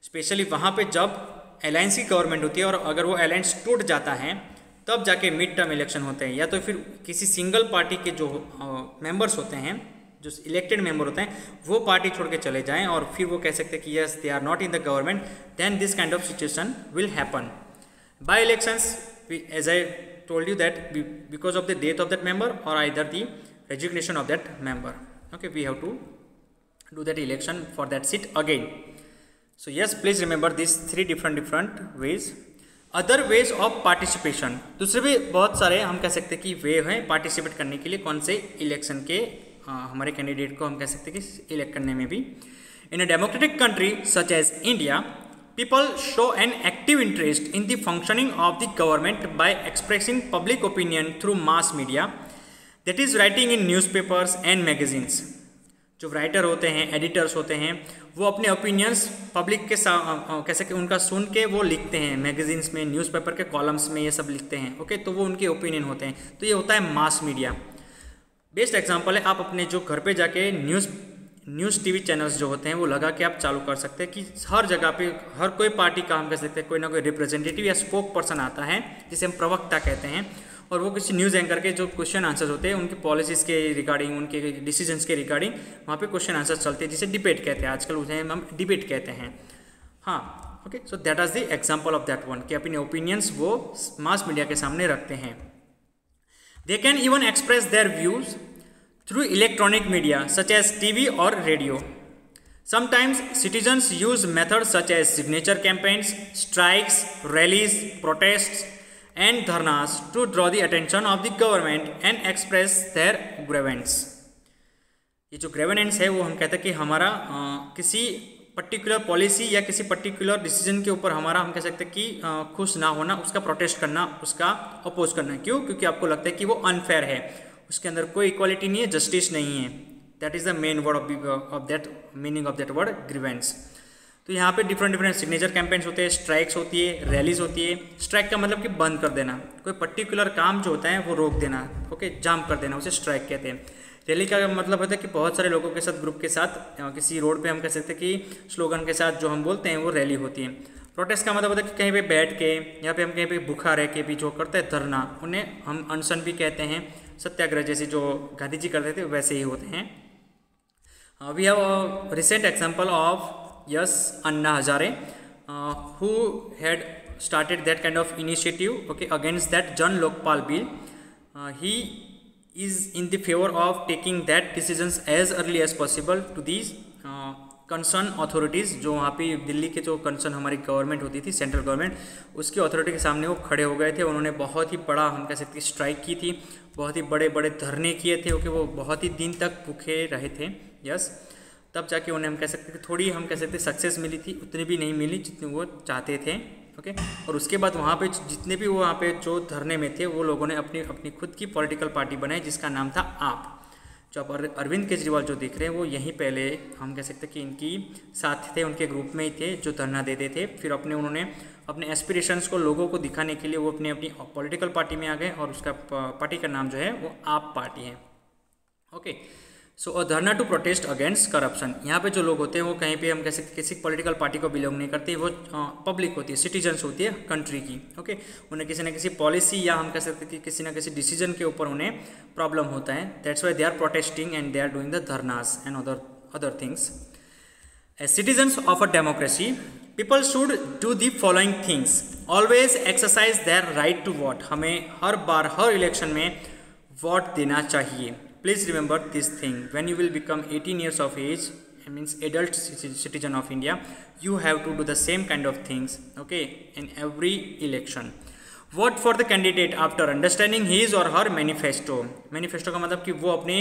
स्पेशली वहाँ पे जब अलायंस की गवर्नमेंट होती है और अगर वो अलायंस टूट जाता है तब जाके मिड टर्म इलेक्शन होते हैं, या तो फिर किसी सिंगल पार्टी के जो मेंबर्स होते हैं, जो इलेक्टेड मेंबर होते हैं, वो पार्टी छोड़ के चले जाएं और फिर वो कह सकते हैं कि yes they are not in the government, then this kind of situation will happen. By elections, as I told you that because of the death of that member or either the resignation of that member, okay, we have to do that election for that seat again. So yes, please remember these 3 different ways. Other ways of participation, दूसरे भी बहुत सारे हम कह सकते हैं कि वे हैं पार्टिसिपेट करने के लिए, कौन से इलेक्शन के हमारे कैंडिडेट को हम कह सकते हैं कि इलेक्ट करने में भी। In a democratic country such as India, people show an active interest in the functioning of the government by expressing public opinion through mass media, that is writing in newspapers and magazines. जो writer होते हैं, editors होते हैं, वो अपने opinions public के कैसे कि उनका सुन के वो लिखते हैं, मैगजीन्स में, न्यूज़पेपर के कॉलम्स में ये सब लिखते हैं, ओके। तो वो उनके ओपिनियन होते हैं, तो ये होता है मास मीडिया। बेस्ट एग्जांपल है, आप अपने जो घर पे जाके न्यूज़ टीवी चैनल्स जो होते हैं वो लगा के आप चालू कर सकते हैं कि हर जगह पे हर कोई पार्टी का हम कह सकते हैं कोई ना कोई रिप्रेजेंटेटिव या स्पोक पर्सन आता है, जिसे हम प्रवक्ता कहते हैं, और वो किसी न्यूज़ एंकर के जो क्वेश्चन आंसर्स होते हैं उनकी पॉलिसीज़ के रिगार्डिंग, उनके डिसीजंस के रिगार्डिंग वहाँ पे क्वेश्चन आंसर्स चलते हैं, जिसे डिबेट कहते हैं, आजकल उसे हम डिबेट कहते हैं। हाँ, okay. So that is the example of that one कि अपने ओपिनियंस वो मास मीडिया के सामने रखते हैं। They can even express their views through electronic media such as TV or radio. Sometimes citizens use methods such as signature campaigns, strikes, rallies, protests and dharnas to draw the attention of the government and express their grievance. ये जो ग्रेवेनेंस है वो हम कहते हैं कि हमारा किसी पर्टिकुलर पॉलिसी या किसी पर्टिकुलर डिसीजन के ऊपर हमारा हम कह सकते हैं कि खुश ना होना, उसका प्रोटेस्ट करना, उसका अपोज करना। क्यों? क्योंकि आपको लगता है कि वो अनफेयर है, उसके अंदर कोई इक्वालिटी नहीं है, जस्टिस नहीं है। That is the main word of that meaning of that word grievance. तो यहाँ पे डिफरेंट सिग्नेचर कैंपेन्स होते हैं, स्ट्राइक्स होती है, रैलीज होती है। स्ट्राइक का मतलब कि बंद कर देना, कोई पर्टिकुलर काम जो होता है वो रोक देना, ओके, जाम कर देना, उसे स्ट्राइक कहते हैं। रैली का मतलब होता है कि बहुत सारे लोगों के साथ, ग्रुप के साथ किसी रोड पे हम कह सकते हैं कि स्लोगन के साथ जो हम बोलते हैं वो रैली होती है। प्रोटेस्ट का मतलब होता है कि कहीं पे बैठ के या पे हम कहीं पे भूखा रह के भी जो करते हैं धरना, उन्हें हम अनशन भी कहते हैं। सत्याग्रह जैसे जो गांधी जी करते थे वैसे ही होते हैं। We have a recent example of yes Anna Hazare who had started that kind of initiative, okay, against that Jan Lokpal bill. He is in the favor of taking that decisions as early as possible to these concern authorities, जो वहाँ पे दिल्ली के जो concern हमारी government होती थी, central government, उसकी authority के सामने वो खड़े हो गए थे। उन्होंने बहुत ही बड़ा हम कह सकते स्ट्राइक की थी, बहुत ही बड़े बड़े धरने किए थे, ओके, वो बहुत ही दिन तक भूखे रहे थे। यस, तब जाके उन्हें हम कह सकते थोड़ी हम कह सकते सक्सेस मिली थी, उतनी भी नहीं मिली जितनी वो चाहते थे, ओके। और उसके बाद वहाँ पे जितने भी वहाँ पे जो धरने में थे वो लोगों ने अपनी खुद की पॉलिटिकल पार्टी बनाई जिसका नाम था आप। जो आप अरविंद केजरीवाल जो देख रहे हैं वो यहीं पहले हम कह सकते हैं कि इनकी साथ थे, उनके ग्रुप में ही थे जो धरना देते थे। फिर उन्होंने अपने एस्पिरेशंस को लोगों को दिखाने के लिए वो अपनी अपनी पॉलिटिकल पार्टी में आ गए और उसका पार्टी का नाम जो है वो आप पार्टी है। ओके, सो धरना टू प्रोटेस्ट अगेंस्ट करप्शन। यहाँ पे जो लोग होते हैं वो कहीं पे हम कैसे किसी पॉलिटिकल पार्टी को बिलोंग नहीं करते, वो पब्लिक होती है, सिटीजन्स होती है कंट्री की। ओके, उन्हें किसी न किसी पॉलिसी या हम कह सकते हैं कि किसी न किसी डिसीजन के ऊपर उन्हें प्रॉब्लम होता है। That's why they are protesting and they are doing the dharnas and other things. As citizens of a democracy, people should do the following things. Always exercise their right to vote. हमें हर बार हर election में vote देना चाहिए। Please remember this thing, when you will become 18 years of age, means adult citizen of India, you have to do the same kind of things, okay, in every election. Vote for the candidate after understanding his or her manifesto. Manifesto का मतलब कि वो अपने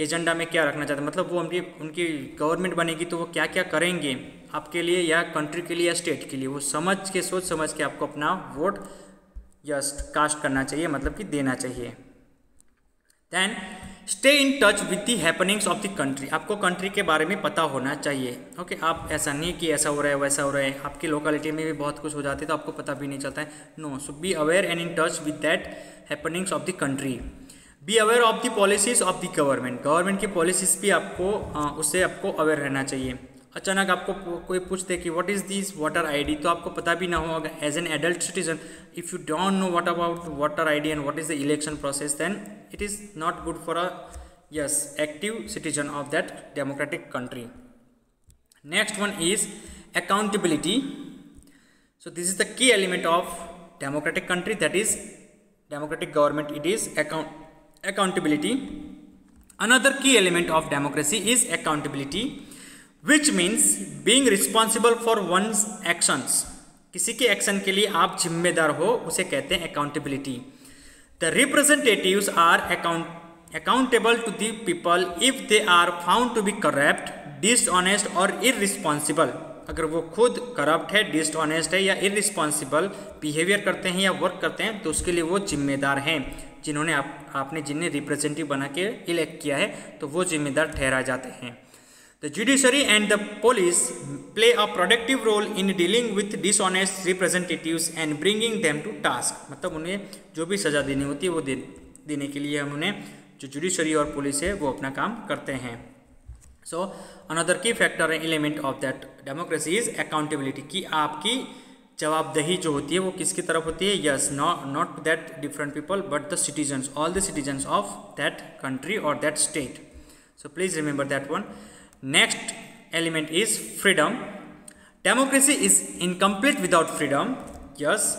agenda में क्या रखना चाहते हैं, मतलब वो उनकी गवर्नमेंट बनेगी तो वो क्या क्या करेंगे आपके लिए या कंट्री के लिए या स्टेट के लिए, वो समझ के सोच समझ के आपको अपना वोट कास्ट करना चाहिए, मतलब कि देना चाहिए। Then stay in touch with the happenings of the country. आपको कंट्री के बारे में पता होना चाहिए। ओके, आप ऐसा नहीं कि ऐसा हो रहा है वैसा हो रहा है, आपकी लोकेलिटी में भी बहुत कुछ हो जाती है तो आपको पता भी नहीं चलता है। No, so be aware and in touch with that happenings of the country. Be aware of the policies of the government. Government की पॉलिसीज भी आपको उससे आपको अवेयर रहना चाहिए। अचानक आपको कोई पूछते कि what is this voter ID, तो आपको पता भी ना हो। अगर as an adult citizen if you don't know what about voter ID and what is the election process, then it is not good for a active citizen of that democratic country. Next one is accountability. So this is the key element of democratic country, that is democratic government, it is accountability. Another key element of democracy is accountability, which means being responsible for one's actions. किसी के action के लिए आप जिम्मेदार हो, उसे कहते हैं accountability. The representatives are accountable to the people if they are found to be corrupt, dishonest or irresponsible. अगर वो खुद करप्ट है, डिसऑनेस्ट है या इररिस्पॉन्सिबल बिहेवियर करते हैं या वर्क करते हैं तो उसके लिए वो जिम्मेदार हैं। जिन्होंने आपने जिन्हें रिप्रेजेंटेटिव बना के इलेक्ट किया है तो वो जिम्मेदार ठहराए जाते हैं। The judiciary and the police play a productive role in dealing with dishonest representatives and bringing them to task. मतलब उन्हें जो भी सज़ा देनी होती है वो देने के लिए हम उन्हें जो जुडिशरी और पुलिस है वो अपना काम करते हैं। सो अनदर की factor element of that democracy is accountability, कि आपकी जवाबदेही जो होती है वो किसकी तरफ होती है। Yes, not that different people but the citizens, all the citizens of that country और that state. So please remember that one. Next element is freedom. Democracy is incomplete without freedom. Yes,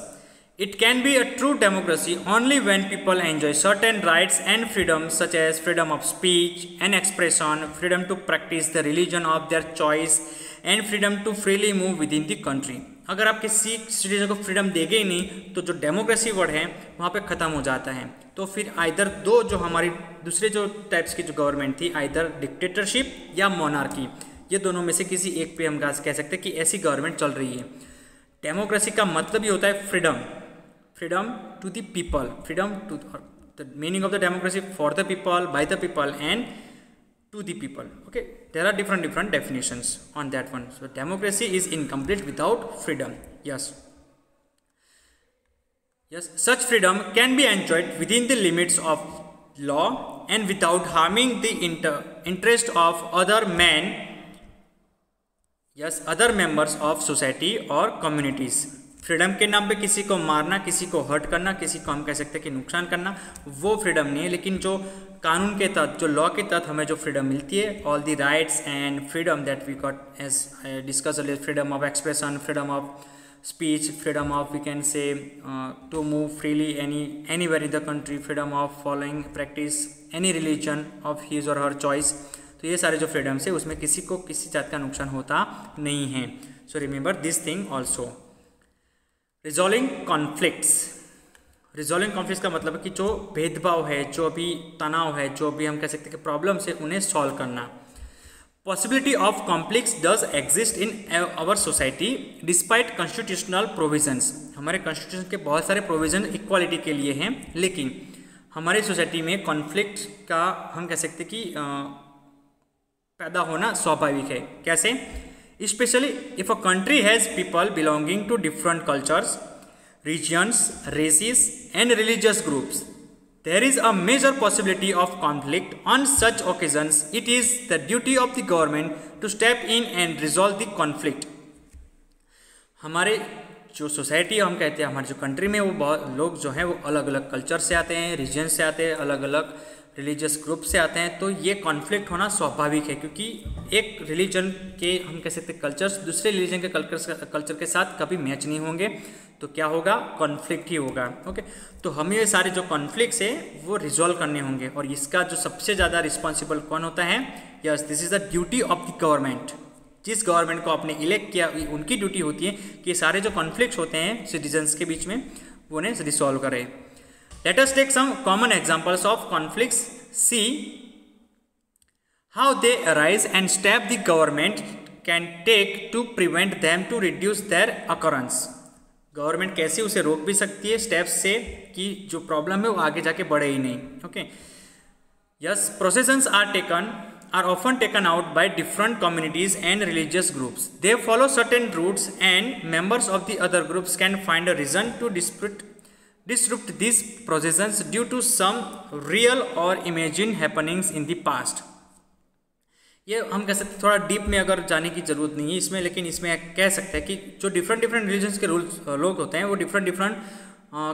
it can be a true democracy only when people enjoy certain rights and freedoms such as freedom of speech and expression, freedom to practice the religion of their choice and freedom to freely move within the country. अगर आप किसी citizen को freedom देंगे ही नहीं तो जो democracy word है वहाँ पे ख़त्म हो जाता है। तो फिर आइदर दो जो हमारी दूसरे जो टाइप्स की जो गवर्नमेंट थी, आइदर डिक्टेटरशिप या मोनार्की, ये दोनों में से किसी एक पे हम कह सकते हैं कि ऐसी गवर्नमेंट चल रही है। डेमोक्रेसी का मतलब ही होता है freedom, freedom to the people, freedom to the meaning of the democracy, for the people, by the people and to the people. Okay, there are different definitions on that one. So democracy is incomplete without freedom. Yes, such freedom can be enjoyed within the limits of law and without harming the interest of other men, other members of society or communities. Freedom के नाम पे किसी को मारना, किसी को hurt करना, किसी को हम कह सकते हैं कि नुकसान करना, वो फ्रीडम नहीं है। लेकिन जो कानून के तहत, जो लॉ के तहत हमें जो फ्रीडम मिलती है, all the rights and freedom that we got as discuss, freedom of expression, freedom of speech, freedom of we can say to move freely anywhere in the country, freedom of following practice any religion of his or her choice. तो ये सारे जो freedoms है उसमें किसी को किसी जात का नुकसान होता नहीं है। So remember this thing also. Resolving conflicts. Resolving conflicts का मतलब है कि जो भेदभाव है, जो भी तनाव है, जो भी हम कह सकते हैं कि प्रॉब्लम्स है, उन्हें सॉल्व करना। Possibility of conflicts does exist in our society despite constitutional provisions. हमारे कॉन्स्टिट्यूशन के बहुत सारे प्रोविजन इक्वालिटी के लिए हैं, लेकिन हमारी सोसाइटी में कॉन्फ्लिक्ट का हम कह सकते हैं कि पैदा होना स्वाभाविक है। कैसे? especially if a country has people belonging to different cultures, regions, races, and religious groups. There is a major possibility of conflict. On such occasions, it is the duty of the government to step in and resolve the conflict. हमारे जो society हम कहते हैं, हमारे जो country में वो बहुत लोग जो हैं वो अलग अलग कल्चर से आते हैं, रीजन से आते हैं, अलग अलग रिलीजियस ग्रुप से आते हैं, तो ये कॉन्फ्लिक्ट होना स्वाभाविक है, क्योंकि एक रिलीजन के हम कह सकते हैं कल्चर्स दूसरे रिलीजन के कल्चर के साथ कभी मैच नहीं होंगे, तो क्या होगा, कॉन्फ्लिक्ट ही होगा। ओके, तो हमें ये सारे जो कॉन्फ्लिक्ट्स है वो रिजॉल्व करने होंगे, और इसका जो सबसे ज़्यादा रिस्पॉन्सिबल कौन होता है, yes, this is the duty of the government. जिस गवर्नमेंट को आपने इलेक्ट किया उनकी ड्यूटी होती है कि ये सारे जो कॉन्फ्लिक्ट्स होते हैं सिटीजन्स के बीच में वो उन्हें रिसॉल्व करें। Let us take some common examples of conflicts. See how they arise and steps the government can take to prevent them to reduce their occurrence. Government कैसे उसे रोक भी सकती है स्टेप्स से कि जो प्रॉब्लम है वो आगे जाके बढ़े ही नहीं। Okay, yes, processions are often taken out by different communities and religious groups. They follow certain routes and members of the other groups can find a reason to disrupt these processions due to some real or imagined happenings in the past. ये हम कह सकते हैं, थोड़ा deep में अगर जाने की ज़रूरत नहीं है इसमें, लेकिन इसमें कह सकते हैं कि जो डिफरेंट रिलीजन्स के लोग होते हैं वो डिफरेंट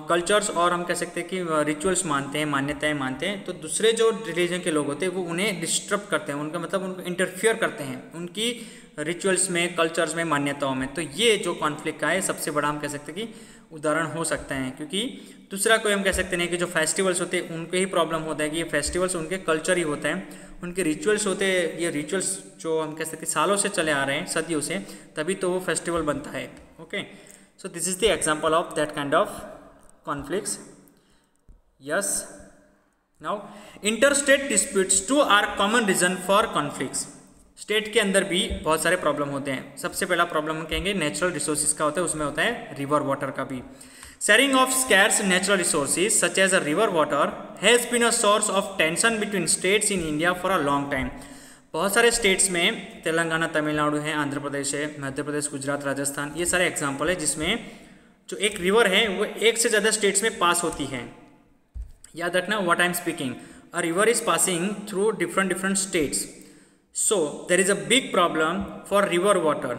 कल्चर्स और हम कह सकते हैं कि रिचुअल्स मानते हैं, मान्यताएं मानते हैं, तो दूसरे जो रिलीजन के लोग होते हैं वो उन्हें डिस्टर्ब करते हैं, उनका मतलब उनको इंटरफियर करते हैं उनकी रिचुअल्स में, कल्चर्स में, मान्यताओं में। तो ये जो कॉन्फ्लिक्ट का है सबसे बड़ा हम कह सकते हैं कि उदाहरण हो सकता है, क्योंकि दूसरा कोई हम कह सकते नहीं कि जो फेस्टिवल्स होते हैं उनके ही प्रॉब्लम होता है कि ये फेस्टिवल्स उनके कल्चर ही होता है, उनके रिचुअल्स होते हैं, ये रिचुअल्स जो हम कह सकते हैं सालों से चले आ रहे हैं, सदियों से, तभी तो वो फेस्टिवल बनता है। Okay, so this is the example of that kind of conflicts. Yes, now interstate disputes too are common reason for conflicts. State के अंदर भी बहुत सारे प्रॉब्लम होते हैं। सबसे पहला प्रॉब्लम हम कहेंगे नेचुरल रिसोर्सेज का होता है, उसमें होता है रिवर वाटर का भी। Sharing of scarce natural resources such as a river water has been a source of tension between states in India for a long time. बहुत सारे स्टेट्स में, तेलंगाना, तमिलनाडु है, आंध्र प्रदेश है, मध्य प्रदेश, गुजरात, राजस्थान, ये सारे एग्जाम्पल है जिसमें जो एक रिवर है वो एक से ज़्यादा स्टेट्स में पास होती है। याद रखना what I am speaking, a river is passing through different states, so there is a big problem for river water.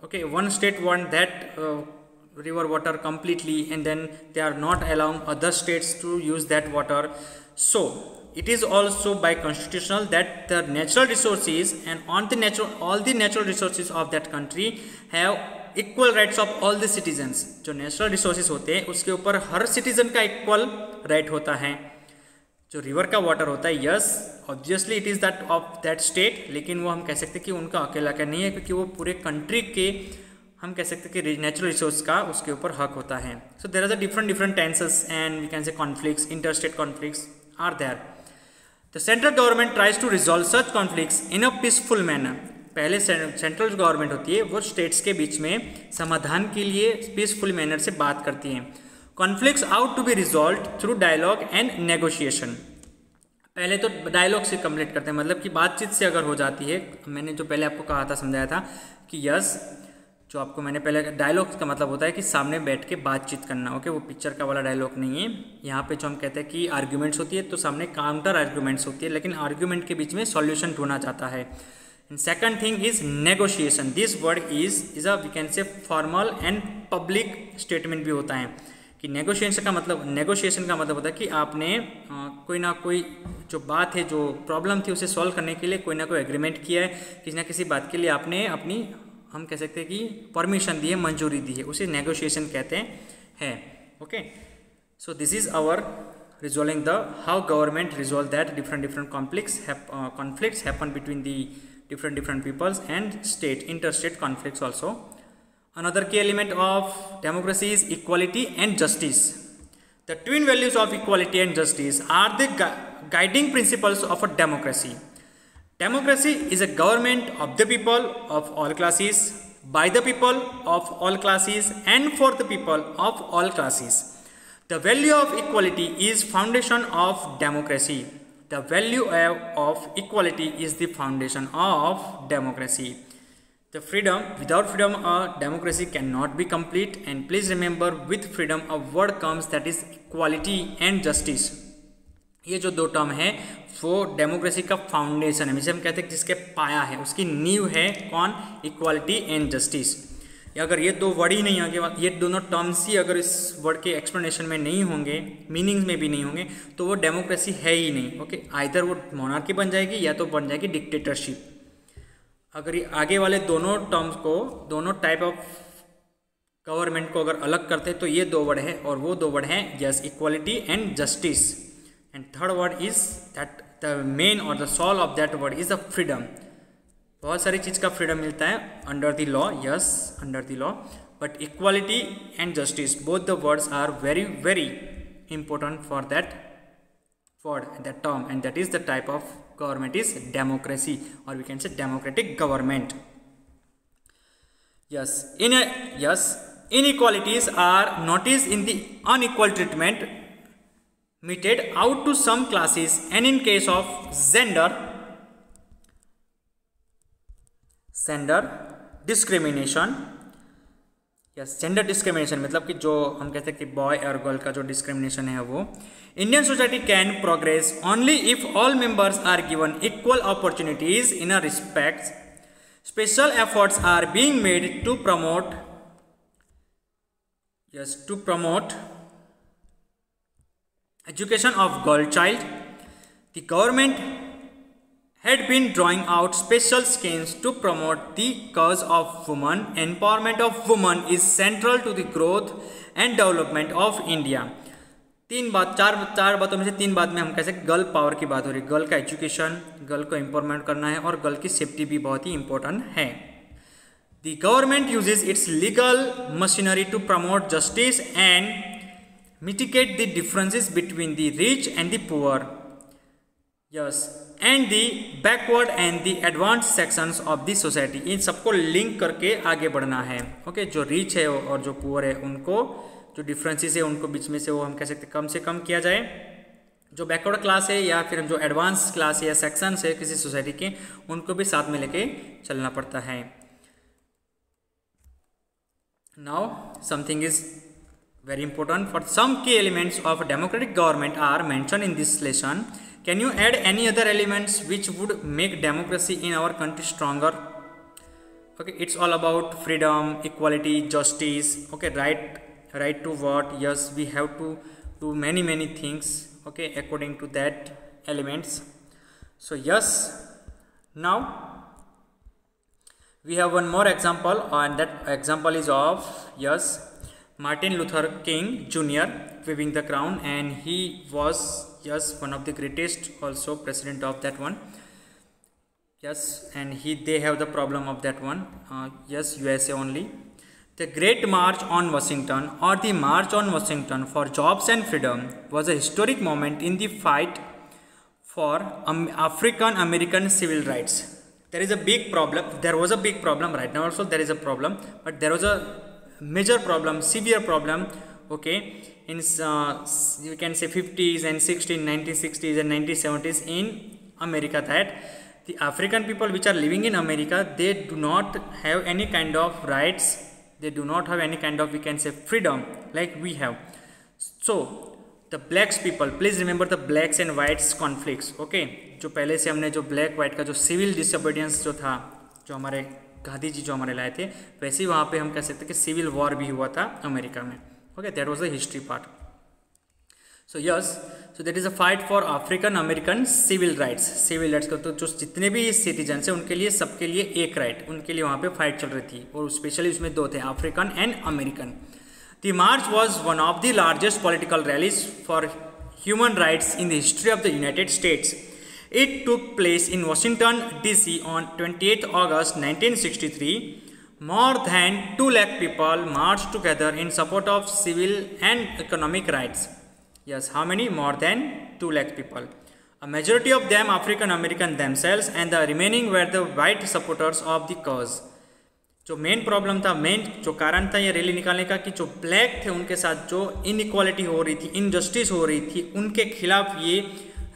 Okay, one state want that river water completely and then they are not allowing other states to use that water. So it is also by constitutional that the natural resources and all the natural resources of that country have equal rights of all the citizens. जो natural resources होते हैं उसके ऊपर हर citizen का equal right होता है। जो river का वाटर होता है, yes obviously it is that of that state, लेकिन वो हम कह सकते हैं कि उनका अकेला का नहीं है, क्योंकि वो पूरे कंट्री के हम कह सकते हैं कि नेचुरल रिसोर्स का उसके ऊपर हक होता है। So there are the different tenses and we can say conflicts, interstate conflicts are there. The central government tries to resolve such conflicts in a peaceful manner. पहले सेंट्रल गवर्नमेंट होती है वो स्टेट्स के बीच में समाधान के लिए पीसफुल मैनर से बात करती है। Conflicts out to be resolve through dialogue and negotiation. पहले तो डायलॉग से कंप्लीट करते हैं, मतलब कि बातचीत से अगर हो जाती है। मैंने जो पहले आपको कहा था, समझाया था कि यस, जो आपको मैंने पहले, डायलॉग का मतलब होता है कि सामने बैठ के बातचीत करना। ओके, वो पिक्चर का वाला डायलॉग नहीं है। यहाँ पे जो हम कहते हैं कि आर्ग्यूमेंट्स होती है तो सामने काउंटर आर्ग्यूमेंट्स होती है, लेकिन आर्ग्यूमेंट के बीच में सॉल्यूशन ढूंढना चाहता है। And second thing is negotiation. This word is a we can say formal and public statement भी होता है कि negotiation का मतलब होता है कि आपने कोई ना कोई जो बात है, जो प्रॉब्लम थी उसे सॉल्व करने के लिए कोई ना कोई एग्रीमेंट किया है, किसी ना किसी बात के लिए आपने अपनी हम कह सकते हैं कि परमिशन दी है, मंजूरी दी है, उसे नेगोशिएशन कहते हैं। Okay, so this is our resolving the how government resolve that different conflicts happen between the different peoples and interstate conflicts also. Another key element of democracy is equality and justice. The twin values of equality and justice are the guiding principles of a democracy. Democracy is a government of the people of all classes, by the people of all classes, and for the people of all classes. The value of equality is foundation of democracy. The value of equality is the foundation of democracy. The freedom, without freedom, a democracy cannot be complete. And please remember, with freedom, a word comes that is equality and justice. ये जो दो term है वो democracy का foundation है, जिसे हम कहते हैं जिसके पाया है, उसकी नींव है कौन? Equality and justice. अगर ये दो वर्ड ही नहीं होंगे, ये दोनों टर्म्स ही अगर इस वर्ड के एक्सप्लेनेशन में नहीं होंगे, मीनिंग्स में भी नहीं होंगे, तो वो डेमोक्रेसी है ही नहीं। ओके, आइदर वो मोनार्की बन जाएगी या तो बन जाएगी डिक्टेटरशिप। अगर ये आगे वाले दोनों टर्म्स को, दोनों टाइप ऑफ गवर्नमेंट को अगर अलग करते हैं तो ये दो वर्ड है, और वो दो वर्ड हैं yes, equality and justice. And third word is that the main और the soul of that word is the freedom. बहुत सारी चीज़ का फ्रीडम मिलता है under the law, yes, under the law, but equality and justice, both the words are very very important for that word, that term, and that is the type of government is democracy, or we can say democratic government. Yes, inequalities are noticed in the unequal treatment meted out to some classes, and in case of gender discrimination. Yes, gender discrimination मतलब कि जो हम कहते हैं कि boy और girl का जो डिस्क्रिमिनेशन है वो, Indian society can progress only if all members are given equal opportunities in a respect. Special efforts are being made to promote education of girl child. The government had been drawing out special schemes to promote the cause of women. Empowerment of women is central to the growth and development of India. चार बातों में से तीन बात में हम कह सकते गर्ल पावर की बात हो रही है। गर्ल का एजुकेशन, गर्ल को एम्पावरमेंट करना है, और गर्ल की सेफ्टी भी बहुत ही इंपॉर्टेंट है। The government uses its legal machinery to promote justice and mitigate the differences between the rich and the poor. Yes, and the backward and the advanced sections of the society. इन सबको link करके आगे बढ़ना है। Okay, जो rich है और जो poor है उनको, जो डिफरेंसेस है उनको बीच में से वो हम कह सकते कम से कम किया जाए। जो बैकवर्ड क्लास है या फिर जो एडवांस क्लास है या सेक्शंस है किसी सोसाइटी के, उनको भी साथ में लेके चलना पड़ता है। Now something is very important. For some key elements of democratic government are mentioned in this lesson. Can you add any other elements which would make democracy in our country stronger? Okay, it's all about freedom, equality, justice. Okay, right to vote. Yes, we have to do many things. Okay, according to that elements. So yes, now we have one more example, and that example is of yes, Martin Luther King Jr. waving the crown, and he was yes one of the greatest also president of that one. Yes, and they have the problem of that one. Yes, USA only. The Great March on Washington, or the March on Washington for Jobs and Freedom, was a historic moment in the fight for African American civil rights. There is a big problem. There was a big problem. Right now also there is a problem, but there was a major problem, severe problem. Okay, in you can say 50s and 60s, 1960s and 1970s in America, that the African people which are living in America, they do not have any kind of rights, they do not have any kind of, we can say, freedom like we have. So the blacks people, please remember the blacks and whites conflicts. Okay, जो पहले से हमने जो black white का जो civil disobedience जो था, जो हमारे गांधी जी जो हमारे लाए थे, वैसे ही वहाँ पे हम कह सकते हैं कि सिविल वॉर भी हुआ था अमेरिका में। Okay, that was the history part. So yes, so that is a fight for African American civil rights. Civil rights को तो जो जितने भी सिटीजन्स हैं उनके लिए, सबके लिए एक राइट, उनके लिए वहाँ पे फाइट चल रही थी, और स्पेशली उसमें दो थे, African and American. The March was one of the largest political rallies for human rights in the history of the United states. It took place in Washington, D.C. on 28th August 1963. More than 2 lakh people marched together in support of civil and economic rights. Yes, how many? More than 2 lakh people. A majority of them African American themselves, and the remaining were the white supporters of the cause. जो main problem था, main जो कारण था ये rally निकालने का, कि जो ब्लैक थे उनके साथ जो इनइक्वालिटी हो रही थी, इनजस्टिस हो रही थी, उनके खिलाफ ये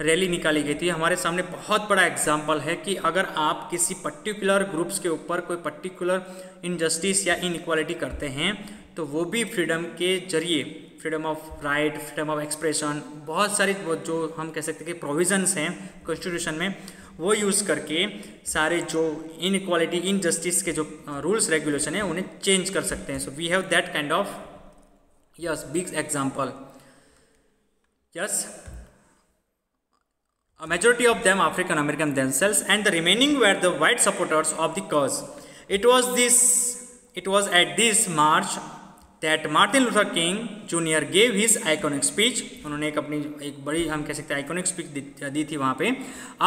रैली निकाली गई थी। हमारे सामने बहुत बड़ा एग्जाम्पल है कि अगर आप किसी पर्टिकुलर ग्रुप्स के ऊपर कोई पर्टिकुलर इनजस्टिस या इनइक्वालिटी करते हैं तो वो भी फ्रीडम के जरिए, freedom of right, freedom of expression, बहुत सारी वो जो हम कह सकते हैं कि प्रोविजंस हैं कॉन्स्टिट्यूशन में, वो यूज़ करके सारे जो इनइक्वालिटी, इनजस्टिस के जो रूल्स रेगुलेशन है उन्हें चेंज कर सकते हैं। So we have that kind of yes big example. Yes, a majority of them African American themselves and the remaining were the white supporters of the cause. It was at this march that Martin Luther King Jr. gave his iconic speech. उन्होंने एक बड़ी हम कह सकते हैं iconic speech दी थी वहाँ पे।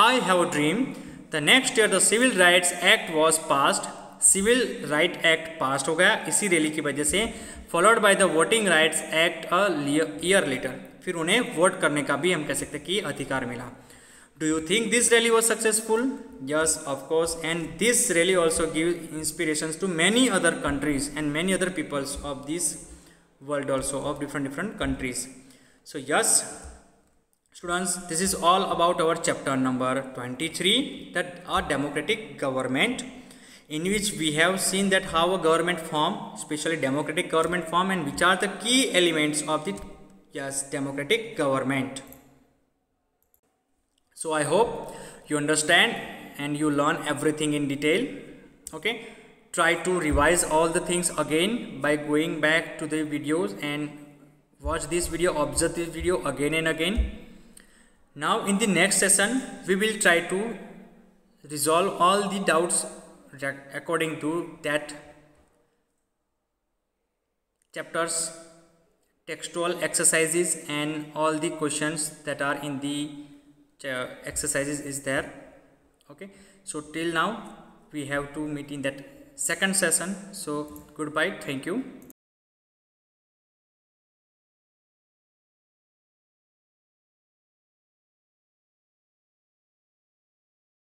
I have a dream. The next year the Civil Rights Act was passed. Civil Right Act passed हो गया इसी रैली की वजह से, followed by the Voting Rights Act a year later. फिर उन्हें वोट करने का भी हम कह सकते हैं कि अधिकार मिला। Do you think this rally was successful? Yes, of course. And this rally also gives inspirations to many other countries and many other peoples of this world also, of different countries. So yes, students, this is all about our chapter number 23, that a democratic government, in which we have seen that how a government form, especially democratic government form, and which are the key elements of the democratic government. So I hope you understand and you learn everything in detail. Okay, try to revise all the things again by going back to the videos and watch this video, observe this video again and again. Now in the next session we will try to resolve all the doubts according to that chapters, textual exercises and all the questions that are in the exercises is there. Okay, so till now we have to meet in that second session. So goodbye, thank you.